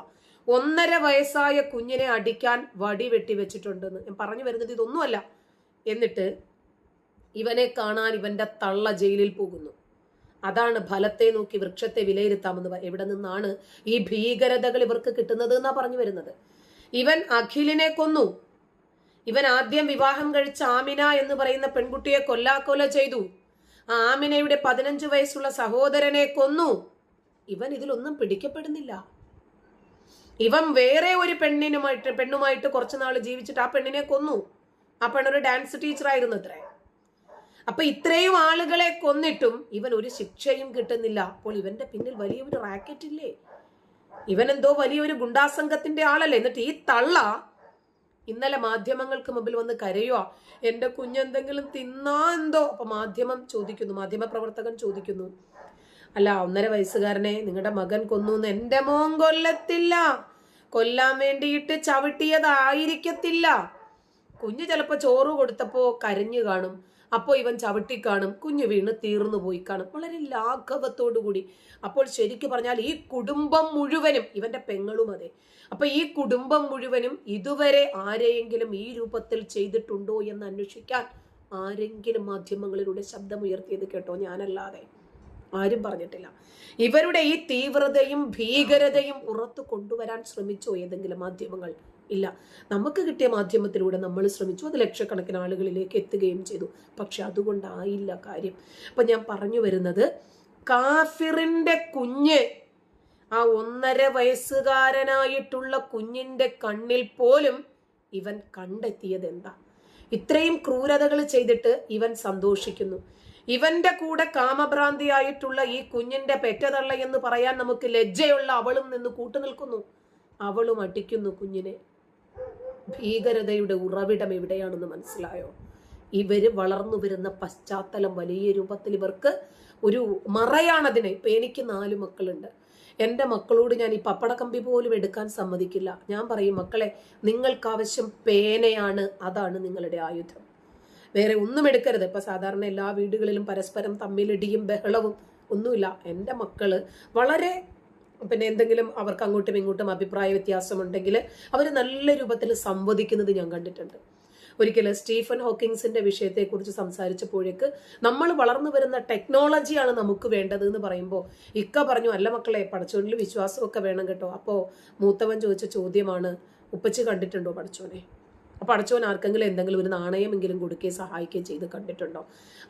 1.5 വയസ്സായ കുഞ്ഞിനെ അടിക്കാൻ വടി വെട്ടി വെച്ചിട്ടുണ്ടെന്ന് ഞാൻ പറഞ്ഞു വരുന്നത് ഇതൊന്നുമല്ല. എന്നിട്ട് ഇവനെ കാണാൻ ഇവന്റെ തള്ള ജയിലിൽ പോകുന്നു. അതാണ് ഫലത്തെ നോക്കി വൃക്ഷത്തെ വിലയിരുത്താമെന്ന്. എവിടെ നിന്നാണ് ഈ ഭീകരതകൾ ഇവർക്ക് കിട്ടുന്നത് എന്നാ പറഞ്ഞു വരുന്നത്. ഇവൻ അഖിലിനെ കൊന്നു. ഇവൻ ആദ്യം വിവാഹം കഴിച്ച ആമിന എന്ന് പറയുന്ന പെൺകുട്ടിയെ കൊല്ലാക്കൊല ചെയ്തു. ആ ആമിനയുടെ 15 വയസ്സുള്ള സഹോദരനെ കൊന്നു. ഇവൻ ഇതിലൊന്നും പിടിക്കപ്പെടുന്നില്ല. ഇവൻ വേറെ ഒരു പെണ്ണുമായിട്ട് കുറച്ചു നാൾ ജീവിച്ചിട്ട് ആ പെണ്ണിനെ കൊന്നു. ആ പെണ്ണൊരു ഡാൻസ് ടീച്ചറായിരുന്നു അത്രേ. അപ്പൊ ഇത്രയും ആളുകളെ കൊന്നിട്ടും ഇവൻ ഒരു ശിക്ഷയും കിട്ടുന്നില്ല. അപ്പോൾ ഇവന്റെ പിന്നിൽ വലിയൊരു റാക്കറ്റ് ഇല്ലേ? ഇവൻ എന്തോ വലിയൊരു ഗുണ്ടാസംഘത്തിന്റെ ആളല്ലേ? എന്നിട്ട് ഈ തള്ള ഇന്നലെ മാധ്യമങ്ങൾക്ക് മുമ്പിൽ വന്ന് കരയുക, എന്റെ കുഞ്ഞെന്തെങ്കിലും തിന്നാ എന്തോ. അപ്പൊ മാധ്യമ പ്രവർത്തകൻ ചോദിക്കുന്നു, അല്ല 1.5 വയസ്സുകാരനെ നിങ്ങളുടെ മകൻ കൊന്നു. എന്റെ മോൻ കൊല്ലത്തില്ല, കൊല്ലാൻ വേണ്ടിയിട്ട് ചവിട്ടിയതായിരിക്കത്തില്ല. കുഞ്ഞ് ചിലപ്പോ ചോറ് കൊടുത്തപ്പോ കരഞ്ഞു കാണും, അപ്പോൾ ഇവൻ ചവിട്ടി കാണും, കുഞ്ഞു വീണ് തീർന്നു പോയി കാണും, വളരെ ലാഘവത്തോടു കൂടി. അപ്പോൾ ശരിക്കു പറഞ്ഞാൽ ഈ കുടുംബം മുഴുവനും, ഇവന്റെ പെങ്ങളും അതെ, അപ്പൊ ഈ കുടുംബം മുഴുവനും ഇതുവരെ ആരെയെങ്കിലും ഈ രൂപത്തിൽ ചെയ്തിട്ടുണ്ടോ എന്ന് അന്വേഷിക്കാൻ ആരെങ്കിലും മാധ്യമങ്ങളിലൂടെ ശബ്ദമുയർത്തിയത് കേട്ടോ? ഞാനല്ലാതെ ആരും പറഞ്ഞിട്ടില്ല. ഇവരുടെ ഈ തീവ്രതയും ഭീകരതയും പുറത്തു കൊണ്ടുവരാൻ ശ്രമിച്ചോ ഏതെങ്കിലും മാധ്യമങ്ങൾ? ഇല്ല. നമുക്ക് കിട്ടിയ മാധ്യമത്തിലൂടെ നമ്മൾ ശ്രമിച്ചു, അത് ലക്ഷക്കണക്കിന് ആളുകളിലേക്ക് എത്തുകയും ചെയ്തു. പക്ഷെ അതുകൊണ്ടായില്ല കാര്യം. അപ്പൊ ഞാൻ പറഞ്ഞു വരുന്നത്, കാഫിറിന്റെ കുഞ്ഞ്, ആ 1.5 വയസ്സുകാരനായിട്ടുള്ള കുഞ്ഞിന്റെ കണ്ണിൽ പോലും ഇവൻ കണ്ടെത്തിയത് എന്താ? ഇത്രയും ക്രൂരതകൾ ചെയ്തിട്ട് ഇവൻ സന്തോഷിക്കുന്നു. ഇവന്റെ കൂടെ കാമഭ്രാന്തിയായിട്ടുള്ള ഈ കുഞ്ഞിന്റെ പെറ്റതള്ള എന്ന് പറയാൻ നമുക്ക് ലജ്ജയുള്ള അവളും നിന്ന് കൂട്ടുനിൽക്കുന്നു. അവളും അടിക്കുന്നു കുഞ്ഞിനെ. ഭീകരതയുടെ ഉറവിടം എവിടെയാണെന്ന് മനസ്സിലായോ? ഇവര് വളർന്നു വരുന്ന പശ്ചാത്തലം വലിയ രൂപത്തിൽ ഇവർക്ക് ഒരു മറയാണതിന്. ഇപ്പൊ എനിക്ക് 4 മക്കളുണ്ട്. എൻ്റെ മക്കളോട് ഞാൻ ഈ പപ്പടക്കമ്പി പോലും എടുക്കാൻ സമ്മതിക്കില്ല. ഞാൻ പറയും, മക്കളെ, നിങ്ങൾക്ക് ആവശ്യം പേനയാണ്, അതാണ് നിങ്ങളുടെ ആയുധം, വേറെ ഒന്നും എടുക്കരുത്. ഇപ്പൊ സാധാരണ എല്ലാ വീടുകളിലും പരസ്പരം തമ്മിലിടിയും ബഹളവും ഒന്നുമില്ല. എൻ്റെ മക്കള് വളരെ എന്തെങ്കിലും അവർക്ക് അങ്ങോട്ടും ഇങ്ങോട്ടും അഭിപ്രായ വ്യത്യാസമുണ്ടെങ്കിൽ അവർ നല്ല രൂപത്തിൽ സംവദിക്കുന്നത് ഞാൻ കണ്ടിട്ടുണ്ട്. ഒരിക്കൽ സ്റ്റീഫൻ ഹോക്കിങ്സിന്റെ വിഷയത്തെക്കുറിച്ച് സംസാരിച്ചപ്പോഴേക്ക്, നമ്മൾ വളർന്നു വരുന്ന ടെക്നോളജിയാണ് നമുക്ക് വേണ്ടത് എന്ന് പറയുമ്പോൾ ഇക്ക പറഞ്ഞു, അല്ല മക്കളെ, പടച്ചോനിൽ വിശ്വാസമൊക്കെ വേണം കേട്ടോ. അപ്പോൾ മൂത്തവൻ ചോദിച്ച ചോദ്യമാണ്, ഉപ്പച്ചി കണ്ടിട്ടുണ്ടോ പടച്ചോനെ? അപ്പൊ അടച്ചോൻ ആർക്കെങ്കിലും എന്തെങ്കിലും ഒരു നാണയമെങ്കിലും കൊടുക്കുകയും സഹായിക്കുകയും ചെയ്ത് കണ്ടിട്ടുണ്ടോ?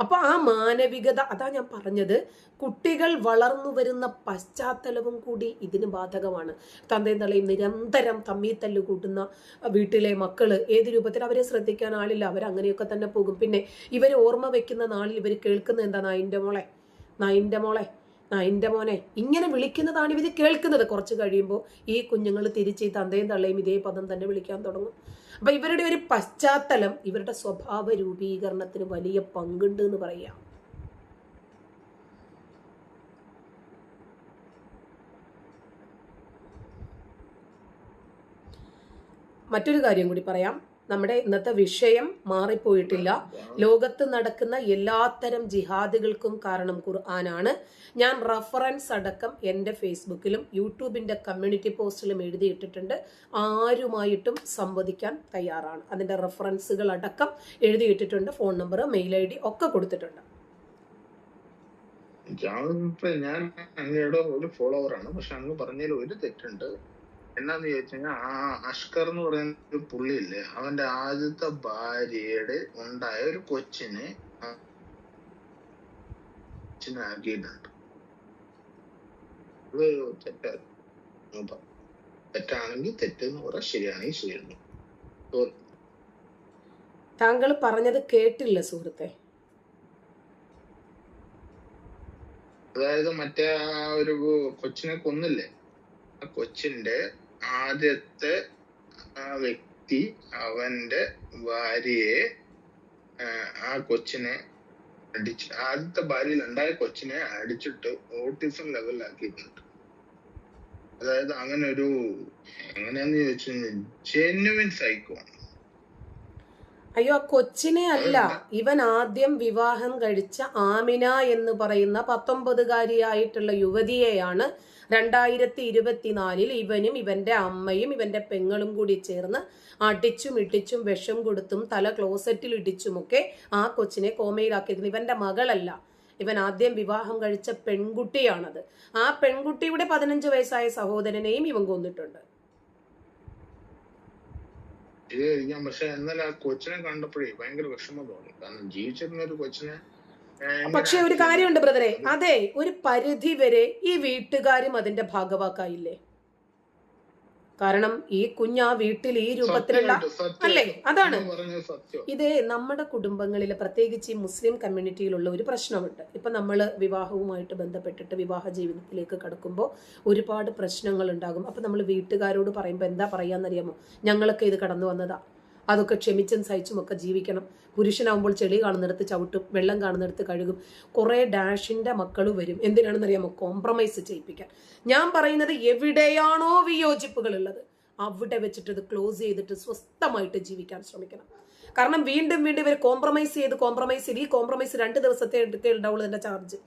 അപ്പൊ ആ മാനവികത, അതാ ഞാൻ പറഞ്ഞത്, കുട്ടികൾ വളർന്നു വരുന്ന പശ്ചാത്തലവും കൂടി ഇതിന് ബാധകമാണ്. തന്തയും തള്ളയും നിരന്തരം തമ്മി തല്ലു കൂട്ടുന്ന വീട്ടിലെ മക്കള് ഏത് രൂപത്തിൽ, അവരെ ശ്രദ്ധിക്കാൻ ആളില്ല, അവരങ്ങനെയൊക്കെ തന്നെ പോകും. പിന്നെ ഇവർ ഓർമ്മ വെക്കുന്ന നാളിൽ ഇവർ കേൾക്കുന്നത് എന്താ? നായിന്റെ മോളെ, നായിന്റെ മോളെ, നായിന്റെ മോനെ, ഇങ്ങനെ വിളിക്കുന്നതാണ് ഇവർ കേൾക്കുന്നത്. കുറച്ച് കഴിയുമ്പോൾ ഈ കുഞ്ഞുങ്ങൾ തിരിച്ച് ഈ തന്തയും തള്ളയും ഇതേ പദം തന്നെ വിളിക്കാൻ തുടങ്ങും. അപ്പൊ ഇവരുടെ ഒരു പശ്ചാത്തലം ഇവരുടെ സ്വഭാവ രൂപീകരണത്തിന് വലിയ പങ്കുണ്ട് എന്ന് പറയാം. മറ്റൊരു കാര്യം കൂടി പറയാം. നമ്മുടെ ഇന്നത്തെ വിഷയം മാറിപ്പോയിട്ടില്ല. ലോകത്ത് നടക്കുന്ന എല്ലാത്തരം ജിഹാദുകൾക്കും കാരണം ഖുർആനാണ്. ഞാൻ റഫറൻസ് അടക്കം എൻ്റെ ഫേസ്ബുക്കിലും യൂട്യൂബിൻ്റെ കമ്മ്യൂണിറ്റി പോസ്റ്റിലും എഴുതിയിട്ടിട്ടുണ്ട്. ആരുമായിട്ടും സംവദിക്കാൻ തയ്യാറാണ്. അതിൻ്റെ റഫറൻസുകൾ അടക്കം എഴുതിയിട്ടിട്ടുണ്ട്. ഫോൺ നമ്പർ, മെയിൽ ID ഒക്കെ കൊടുത്തിട്ടുണ്ട്. ഞാൻ അങ്ങയുടെ ഒരു ഫോളോവറാണ്. പക്ഷെ അങ്ങ് പറഞ്ഞതിൽ ഒരു തെറ്റുണ്ട്. എന്നാന്ന് ചോദിച്ചു കഴിഞ്ഞാൽ, ആ അഷ്കർ എന്ന് പറയുന്ന ഒരു പുള്ളിയില്ലേ, അവന്റെ ആദ്യത്തെ ഭാര്യയുടെ ഉണ്ടായ ഒരു കൊച്ചിനെ ആക്കിയിട്ടുണ്ട്. അത് തെറ്റാണെങ്കിൽ തെറ്റെന്ന് പറയാം, ശരിയാണെങ്കിൽ ശരിയാണ്. താങ്കൾ പറഞ്ഞത് കേട്ടില്ല സുഹൃത്തെ. അതായത് മറ്റേ ആ ഒരു കൊച്ചിനെ കൊന്നില്ലേ, ആ കൊച്ചിന്റെ ആദ്യത്തെ ആ വ്യക്തി അവന്റെ ഭാര്യയെ, ആ കൊച്ചിനെ അടിച്ച്, ആദ്യത്തെ ഭാര്യയിൽ ഉണ്ടായ കൊച്ചിനെ അടിച്ചിട്ട് ഓട്ടിസം ലെവലിലാക്കിയിട്ടുണ്ട്. അതായത് അങ്ങനെ ഒരു, എങ്ങനെയാന്ന് ചോദിച്ചു കഴിഞ്ഞാൽ ജെന്യുവിൻ സൈക്കോ ആണ്. അയ്യോ, കൊച്ചിനെ അല്ല, ഇവൻ ആദ്യം വിവാഹം കഴിച്ച ആമിന എന്ന് പറയുന്ന 19കാരിയായിട്ടുള്ള യുവതിയെയാണ് 2024 ഇവനും ഇവന്റെ അമ്മയും ഇവന്റെ പെങ്ങളും കൂടി ചേർന്ന് അടിച്ചും ഇട്ടിച്ചും വിഷം കൊടുത്തും തല ക്ലോസറ്റിൽ ഇടിച്ചുമൊക്കെ ആ കൊച്ചിനെ കോമയിലാക്കിയിരുന്നു. ഇവന്റെ മകളല്ല, ഇവൻ ആദ്യം വിവാഹം കഴിച്ച പെൺകുട്ടിയാണത്. ആ പെൺകുട്ടിയുടെ 15 വയസ്സായ സഹോദരനെയും ഇവൻ കൊന്നിട്ടുണ്ട്. പക്ഷെ എന്നാൽ ആ കൊച്ചിനെ കണ്ടപ്പോഴേ ഭയങ്കര വിഷമം തോന്നി. കാരണം ജീവിച്ചിരുന്ന ഒരു കൊച്ചിനെ പക്ഷെ ഒരു കാര്യമുണ്ട് ബ്രദറെ, അതെ, ഒരു പരിധി വരെ ഈ വീട്ടുകാരും അതിന്റെ ഭാഗവാക്കായില്ലേ? കാരണം ഈ കുഞ്ഞ് ആ വീട്ടിൽ ഈ രൂപത്തിലുള്ള അല്ലേ, അതാണ് ഇത് നമ്മുടെ കുടുംബങ്ങളിൽ പ്രത്യേകിച്ച് ഈ മുസ്ലിം കമ്മ്യൂണിറ്റിയിലുള്ള ഒരു പ്രശ്നമുണ്ട്. ഇപ്പൊ നമ്മൾ വിവാഹവുമായിട്ട് ബന്ധപ്പെട്ടിട്ട് വിവാഹ ജീവിതത്തിലേക്ക് കടക്കുമ്പോൾ ഒരുപാട് പ്രശ്നങ്ങൾ ഉണ്ടാകും. അപ്പൊ നമ്മൾ വീട്ടുകാരോട് പറയുമ്പോൾ എന്താ പറയാന്നറിയാമോ? ഞങ്ങളൊക്കെ ഇത് കടന്നു വന്നതാ, അതൊക്കെ ക്ഷമിച്ചും സഹിച്ചും ഒക്കെ ജീവിക്കണം. പുരുഷനാവുമ്പോൾ ചെളി കാണുന്നിടത്ത് ചവിട്ടും, വെള്ളം കാണുന്നിടത്ത് കഴുകും. കുറെ ഡാഷിന്റെ മക്കൾ വരും. എന്തിനാണെന്നറിയാമോ? കോംപ്രമൈസ് ചെയ്യിപ്പിക്കാൻ. ഞാൻ പറയുന്നത് എവിടെയാണോ വിയോജിപ്പുകൾ ഉള്ളത് അവിടെ വെച്ചിട്ട് ഇത് ക്ലോസ് ചെയ്തിട്ട് സ്വസ്ഥമായിട്ട് ജീവിക്കാൻ ശ്രമിക്കണം. കാരണം വീണ്ടും വീണ്ടും ഇവർ കോംപ്രമൈസ് ചെയ്ത് ഈ കോംപ്രമൈസ് 2 ദിവസത്തെ എടുക്കേ ഉണ്ടാവുള്ളൂ ഇതിന്റെ ചാർജ്.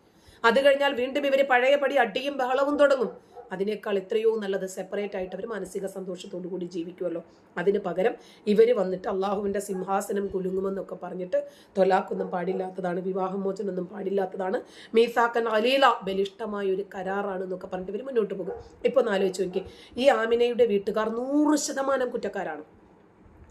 അത് കഴിഞ്ഞാൽ വീണ്ടും ഇവർ പഴയപടി അടിയും ബഹളവും തുടങ്ങും. അതിനേക്കാൾ എത്രയോ നല്ലത് സെപ്പറേറ്റ് ആയിട്ട് അവർ മാനസിക സന്തോഷത്തോടു കൂടി ജീവിക്കുമല്ലോ. അതിന് പകരം ഇവർ വന്നിട്ട് അള്ളാഹുവിന്റെ സിംഹാസനം കുലുങ്ങുമെന്നൊക്കെ പറഞ്ഞിട്ട് തൊലാക്കൊന്നും പാടില്ലാത്തതാണ്, വിവാഹമോചനമൊന്നും പാടില്ലാത്തതാണ്, മീസാക്കൻ അലീല ബലിഷ്ഠമായ ഒരു കരാറാണെന്നൊക്കെ പറഞ്ഞിട്ട് ഇവർ മുന്നോട്ട് പോകും. ഇപ്പൊ ഒന്ന് ആലോചിച്ച് നോക്കി, ഈ ആമിനയുടെ വീട്ടുകാർ 100% കുറ്റക്കാരാണ്.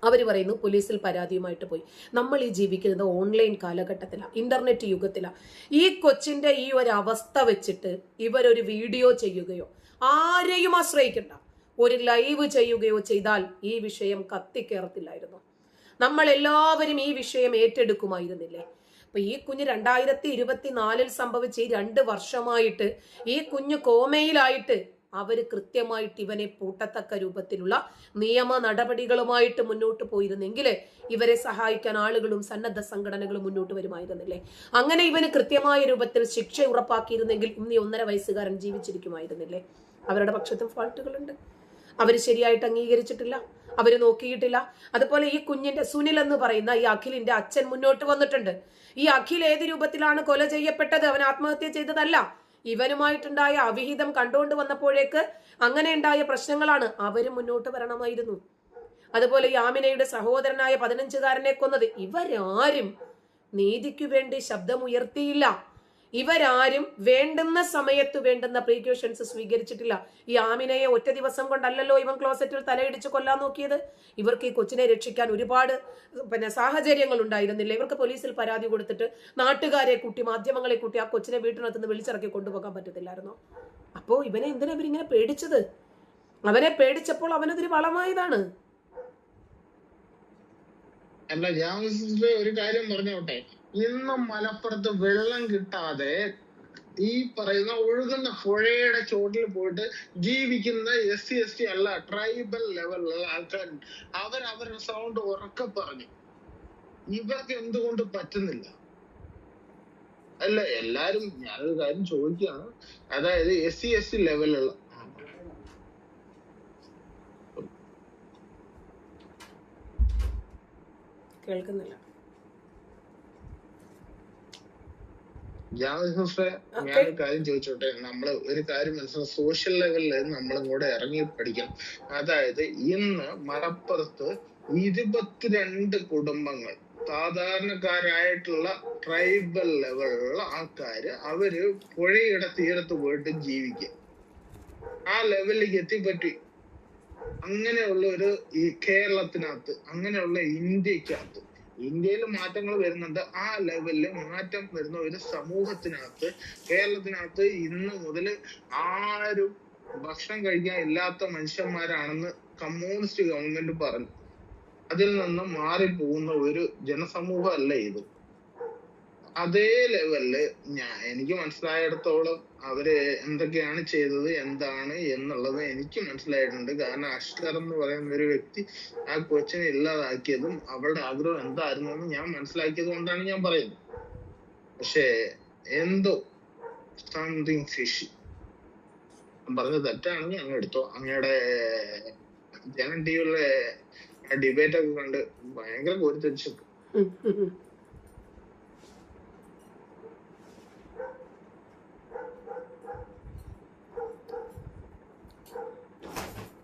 അവർ പറയുന്നു പോലീസിൽ പരാതിയുമായിട്ട് പോയി. നമ്മൾ ഈ ജീവിക്കുന്നത് ഓൺലൈൻ കാലഘട്ടത്തിലാണ്, ഇന്റർനെറ്റ് യുഗത്തിലാണ്. ഈ കൊച്ചിന്റെ ഈ ഒരു അവസ്ഥ വെച്ചിട്ട് ഇവരൊരു വീഡിയോ ചെയ്യുകയോ ആരെയും ആശ്രയിക്കണ്ട, ഒരു ലൈവ് ചെയ്യുകയോ ചെയ്താൽ ഈ വിഷയം കത്തിക്കേറത്തില്ലായിരുന്നു. നമ്മൾ എല്ലാവരും ഈ വിഷയം ഏറ്റെടുക്കുമായിരുന്നില്ലേ? അപ്പൊ ഈ കുഞ്ഞ് 2024 സംഭവിച്ച് ഈ 2 വർഷമായിട്ട് ഈ കുഞ്ഞ് കോമയിലായിട്ട് അവര് കൃത്യമായിട്ട് ഇവനെ പൂട്ടത്തക്ക രൂപത്തിലുള്ള നിയമ നടപടികളുമായിട്ട് മുന്നോട്ട് പോയിരുന്നെങ്കിൽ ഇവരെ സഹായിക്കാൻ ആളുകളും സന്നദ്ധ സംഘടനകളും മുന്നോട്ട് വരുമായിരുന്നില്ലേ? അങ്ങനെ ഇവന് കൃത്യമായ രൂപത്തിൽ ശിക്ഷ ഉറപ്പാക്കിയിരുന്നെങ്കിൽ ഇന്ന് 1.5 വയസ്സുകാരൻ ജീവിച്ചിരിക്കുമായിരുന്നില്ലേ? അവരുടെ പക്ഷത്തും ഫാൾട്ടുകളുണ്ട്. അവര് ശരിയായിട്ട് അംഗീകരിച്ചിട്ടില്ല, അവര് നോക്കിയിട്ടില്ല. അതുപോലെ ഈ കുഞ്ഞിന്റെ സുനിൽ എന്ന് പറയുന്ന ഈ അഖിലിന്റെ അച്ഛൻ മുന്നോട്ട് വന്നിട്ടുണ്ട്. ഈ അഖിൽ ഏത് രൂപത്തിലാണ് കൊല ചെയ്യപ്പെട്ടത്? അവൻ ആത്മഹത്യ ചെയ്തതല്ല. ഇവനുമായിട്ടുണ്ടായ അവിഹിതം കണ്ടുകൊണ്ട് വന്നപ്പോഴേക്ക് അങ്ങനെ ഉണ്ടായ പ്രശ്നങ്ങളാണ്. അവര് മുന്നോട്ട് വരണമായിരുന്നു. അതുപോലെ ഈ ആമിനയുടെ സഹോദരനായ 15-കാരനെ കൊന്നത് ഇവരാരും നീതിക്കു വേണ്ടി ശബ്ദമുയർത്തിയില്ല. ഇവരാരും വേണ്ടുന്ന സമയത്ത് വേണ്ടുന്ന പ്രീക്യൂഷൻസ് സ്വീകരിച്ചിട്ടില്ല. ഈ ആമിനയെ ഒറ്റ ദിവസം കൊണ്ടല്ലല്ലോ ഇവൻ ക്ലോസറ്റിൽ തലയിടിച്ച് കൊല്ലാൻ നോക്കിയത്. ഇവർക്ക് ഈ കൊച്ചിനെ രക്ഷിക്കാൻ ഒരുപാട് സാഹചര്യങ്ങൾ ഉണ്ടായിരുന്നില്ല. ഇവർക്ക് പോലീസിൽ പരാതി കൊടുത്തിട്ട് നാട്ടുകാരെ കൂട്ടി മാധ്യമങ്ങളെ കൂട്ടി ആ കൊച്ചിനെ വീട്ടിനകത്ത് നിന്ന് വിളിച്ചിറക്കി കൊണ്ടുപോകാൻ പറ്റത്തില്ലായിരുന്നോ? അപ്പോ ഇവനെ എന്തിനാ ഇവരിങ്ങനെ പേടിച്ചത്? അവനെ പേടിച്ചപ്പോൾ അവനതൊരു വളമായതാണ്. അല്ല, ഞാൻ ഒരു കാര്യം പറഞ്ഞോട്ടെ. ഇന്നും മലപ്പുറത്ത് വെള്ളം കിട്ടാതെ ഈ പറയുന്ന ഒഴുകുന്ന പുഴയുടെ ചോട്ടിൽ പോയിട്ട് ജീവിക്കുന്ന SC/ST അല്ല, ട്രൈബൽ ലെവലിലുള്ള ആൾക്കാരുണ്ട്. അവരുടെ സൗണ്ട് ഉറക്കെ പറഞ്ഞു. ഇവർക്ക് എന്തുകൊണ്ട് പറ്റുന്നില്ല? അല്ല, എല്ലാരും ഞാനൊരു കാര്യം ചോദിക്കുകയാണ്. അതായത് SC/ST ലെവലുള്ള കേൾക്കുന്നില്ല. ഞാനൊരു കാര്യം ചോദിച്ചോട്ടെ. നമ്മള് ഒരു കാര്യം മനസ്സിലാവും, സോഷ്യൽ ലെവലിൽ നമ്മളും കൂടെ ഇറങ്ങി പഠിക്കണം. അതായത് ഇന്ന് മലപ്പുറത്ത് 22 കുടുംബങ്ങൾ, സാധാരണക്കാരായിട്ടുള്ള ട്രൈബൽ ലെവലിലുള്ള ആൾക്കാര്, അവര് പുഴയുടെ തീരത്ത് പോയിട്ട് ജീവിക്കുക. ആ ലെവലിലേക്ക് എത്തിപ്പറ്റി. അങ്ങനെയുള്ള ഒരു ഈ കേരളത്തിനകത്ത്, അങ്ങനെയുള്ള ഇന്ത്യക്കകത്ത്, ഇന്ത്യയിൽ മാറ്റങ്ങൾ വരുന്നുണ്ട്. ആ ലെവലില് മാറ്റം വരുന്ന ഒരു സമൂഹത്തിനകത്ത്, കേരളത്തിനകത്ത് ഇന്ന് മുതൽ ആരും ഭക്ഷണം കഴിക്കാൻ ഇല്ലാത്ത മനുഷ്യന്മാരാണെന്ന് കമ്മ്യൂണിസ്റ്റ് ഗവൺമെന്റ് പറഞ്ഞു. അതിൽ നിന്ന് മാറിപ്പോകുന്ന ഒരു ജനസമൂഹം അല്ല ഇത്. അതേ ലെവലില് എനിക്ക് മനസ്സിലായിടത്തോളം അവര് എന്തൊക്കെയാണ് ചെയ്തത്, എന്താണ് എന്നുള്ളത് എനിക്ക് മനസ്സിലായിട്ടുണ്ട്. കാരണം അഷ്കർ എന്ന് പറയുന്ന ഒരു വ്യക്തി ആ കൊച്ചിനെ ഇല്ലാതാക്കിയതും അവളുടെ ആഗ്രഹം എന്തായിരുന്നു എന്ന് ഞാൻ മനസ്സിലാക്കിയത് കൊണ്ടാണ് ഞാൻ പറയുന്നത്. പക്ഷേ എന്തോ സംതിങ് ഫിഷ് പറഞ്ഞത് തെറ്റാണെങ്കിൽ അങ്ങ് എടുത്തോ. അങ്ങയുടെ ജനം ടിവിയിലെ ഡിബേറ്റ് ഒക്കെ കണ്ട് ഭയങ്കര കോരിത്തെരിച്ചു.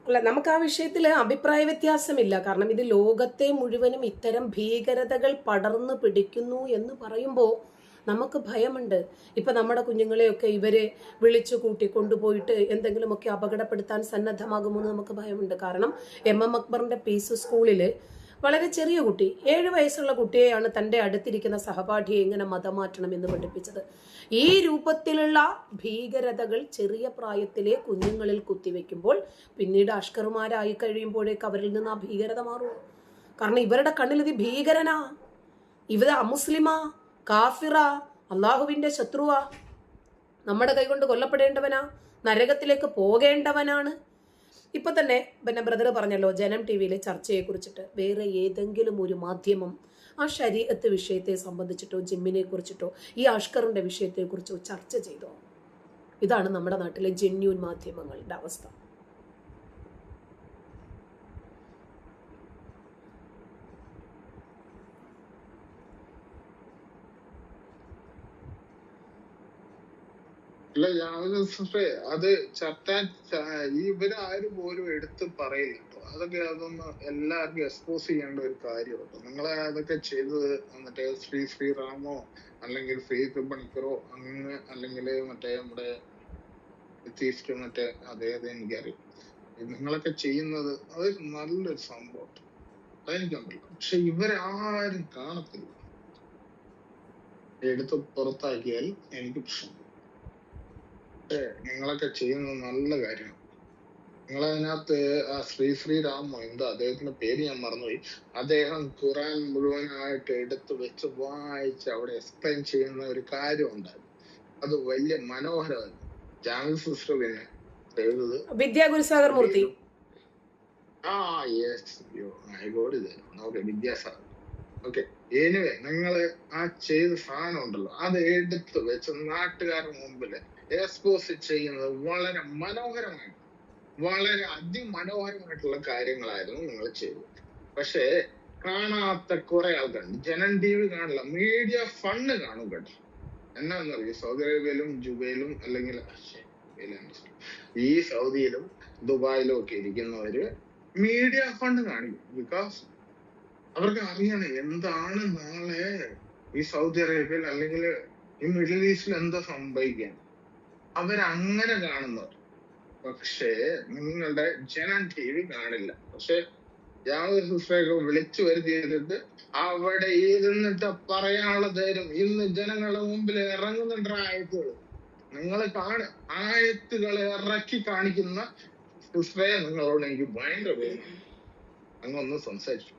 അല്ല, നമുക്ക് ആ വിഷയത്തിൽ അഭിപ്രായ വ്യത്യാസമില്ല. കാരണം ഇത് ലോകത്തെ മുഴുവനും ഇത്തരം ഭീകരതകൾ പടർന്നു പിടിക്കുന്നു എന്ന് പറയുമ്പോൾ നമുക്ക് ഭയമുണ്ട്. ഇപ്പൊ നമ്മുടെ കുഞ്ഞുങ്ങളെയൊക്കെ ഇവരെ വിളിച്ചു കൂട്ടി കൊണ്ടുപോയിട്ട് എന്തെങ്കിലുമൊക്കെ അപകടപ്പെടുത്താൻ സന്നദ്ധമാകുമോ എന്ന് നമുക്ക് ഭയമുണ്ട്. കാരണം MM അക്ബറിന്റെ പീസ് സ്കൂളിൽ വളരെ ചെറിയ കുട്ടി, 7 വയസ്സുള്ള കുട്ടിയെയാണ് തൻ്റെ അടുത്തിരിക്കുന്ന സഹപാഠിയെ ഇങ്ങനെ മതം മാറ്റണം എന്ന് പഠിപ്പിച്ചത്. ഈ രൂപത്തിലുള്ള ഭീകരതകൾ ചെറിയ പ്രായത്തിലെ കുഞ്ഞുങ്ങളിൽ കുത്തിവെക്കുമ്പോൾ പിന്നീട് അഷ്കർമാരായി കഴിയുമ്പോഴേക്ക് അവരിൽ നിന്ന് ആ ഭീകരത മാറുമോ? കാരണം ഇവരുടെ കണ്ണിൽ ഇത് ഭീകരനാ, ഇവർ അമുസ്ലിമാ, കാഫിറാ, അള്ളാഹുവിൻ്റെ ശത്രുവാ, നമ്മുടെ കൈകൊണ്ട് കൊല്ലപ്പെടേണ്ടവനാ, നരകത്തിലേക്ക് പോകേണ്ടവനാണ്. ഇപ്പൊ തന്നെ ബ്രദർ പറഞ്ഞല്ലോ ജനം TV-യിലെ ചർച്ചയെ കുറിച്ചിട്ട്. വേറെ ഏതെങ്കിലും ഒരു മാധ്യമം ആ ശരീഅത്ത് വിഷയത്തെ സംബന്ധിച്ചിട്ടോ ജിമ്മിനെ കുറിച്ചിട്ടോ ഈ അഷ്കറിന്റെ വിഷയത്തെ കുറിച്ചോ ചർച്ച ചെയ്തോ? ഇതാണ് നമ്മുടെ നാട്ടിലെ ജെന്യൂൻ മാധ്യമങ്ങളുടെ അവസ്ഥ. അല്ല അത് ചർച്ചാൻ ഇവരാരും പോലും എടുത്ത് പറയില്ല കേട്ടോ. അതൊന്ന് എല്ലാവർക്കും എക്സ്പോസ് ചെയ്യേണ്ട ഒരു കാര്യമുണ്ട്. നിങ്ങളെ അതൊക്കെ ചെയ്തത് മറ്റേ ശ്രീറാമോ അല്ലെങ്കിൽ ഫെയ്ത്ത് പണിക്കറോ അങ്ങനെ അല്ലെങ്കിൽ മറ്റേ നമ്മുടെ തീസ്റ്റ് മറ്റേ അതേത് എനിക്കറിയാം. നിങ്ങളൊക്കെ ചെയ്യുന്നത് അത് നല്ലൊരു സംഭവം, അതെനിക്കുണ്ടല്ലോ. പക്ഷെ ഇവരാരും കാണത്തില്ല. എടുത്ത് പുറത്താക്കിയാൽ എനിക്ക് പ്രശ്നം. നിങ്ങളൊക്കെ ചെയ്യുന്നത് നല്ല കാര്യമാണ്. നിങ്ങളതിനകത്ത് ആ ശ്രീറാമോ എന്താ അദ്ദേഹത്തിന്റെ പേര് ഞാൻ മറന്നുപോയി, അദ്ദേഹം ഖുറാൻ മുഴുവനായിട്ട് എടുത്ത് വെച്ച് വായിച്ച് അവിടെ എക്സ്പ്ലെയിൻ ചെയ്യുന്ന ഒരു കാര്യം ഉണ്ടായിരുന്നു. അത് വലിയ മനോഹരമായിരുന്നു. ജാമിൽ സിസ്റ്റർ പിന്നെ ചെയ്തത് വിദ്യാഗുരുസാഗർ മൂർത്തി. വിദ്യാസാഗർ. ഓക്കെ, എനിവേ നിങ്ങള് ആ ചെയ്ത സാധനം ഉണ്ടല്ലോ, അത് എടുത്ത് വെച്ച് നാട്ടുകാരുടെ മുമ്പില് എക്സ്പോസ് ചെയ്യുന്നത് വളരെ മനോഹരമായിട്ട്, വളരെ അതിമനോഹരമായിട്ടുള്ള കാര്യങ്ങളായിരുന്നു നിങ്ങൾ ചെയ്തത്. പക്ഷെ കാണാത്ത കുറെ ആൾക്കാരുണ്ട്. ജനം TV കാണില്ല, മീഡിയ ഫണ്ട് കാണും കേട്ടോ. എന്നാന്നറിയോ, സൗദി അറേബ്യയിലും ജുബൈലും അല്ലെങ്കിൽ ഈ സൗദിയിലും ദുബായിലും ഒക്കെ ഇരിക്കുന്നവര് മീഡിയ ഫണ്ട് കാണിക്കും. ബിക്കോസ് അവർക്ക് അറിയണം എന്താണ് നാളെ ഈ സൗദി അറേബ്യയിൽ അല്ലെങ്കിൽ ഈ മിഡിൽ ഈസ്റ്റിൽ എന്താ സംഭവിക്കാൻ. അവരങ്ങനെ കാണുന്നവർ. പക്ഷേ നിങ്ങളുടെ ജനം TV കാണില്ല. പക്ഷെ ജാമിൽ സിസ്റ്ററൊക്കെ വിളിച്ചു വരുത്തിയിട്ട് അവിടെ ഇരുന്നിട്ട് പറയാനുള്ള ധൈര്യം ഇന്ന് ജനങ്ങളുടെ മുമ്പിൽ ഇറങ്ങുന്നുണ്ട്. ആയത്തുകൾ നിങ്ങൾ ആയത്തുകൾ ഇറക്കി കാണിക്കുന്ന സിസ്റ്ററെ നിങ്ങളോട് എനിക്ക് ഭയങ്കര പേര്. അങ്ങൊന്ന് സംസാരിച്ചു.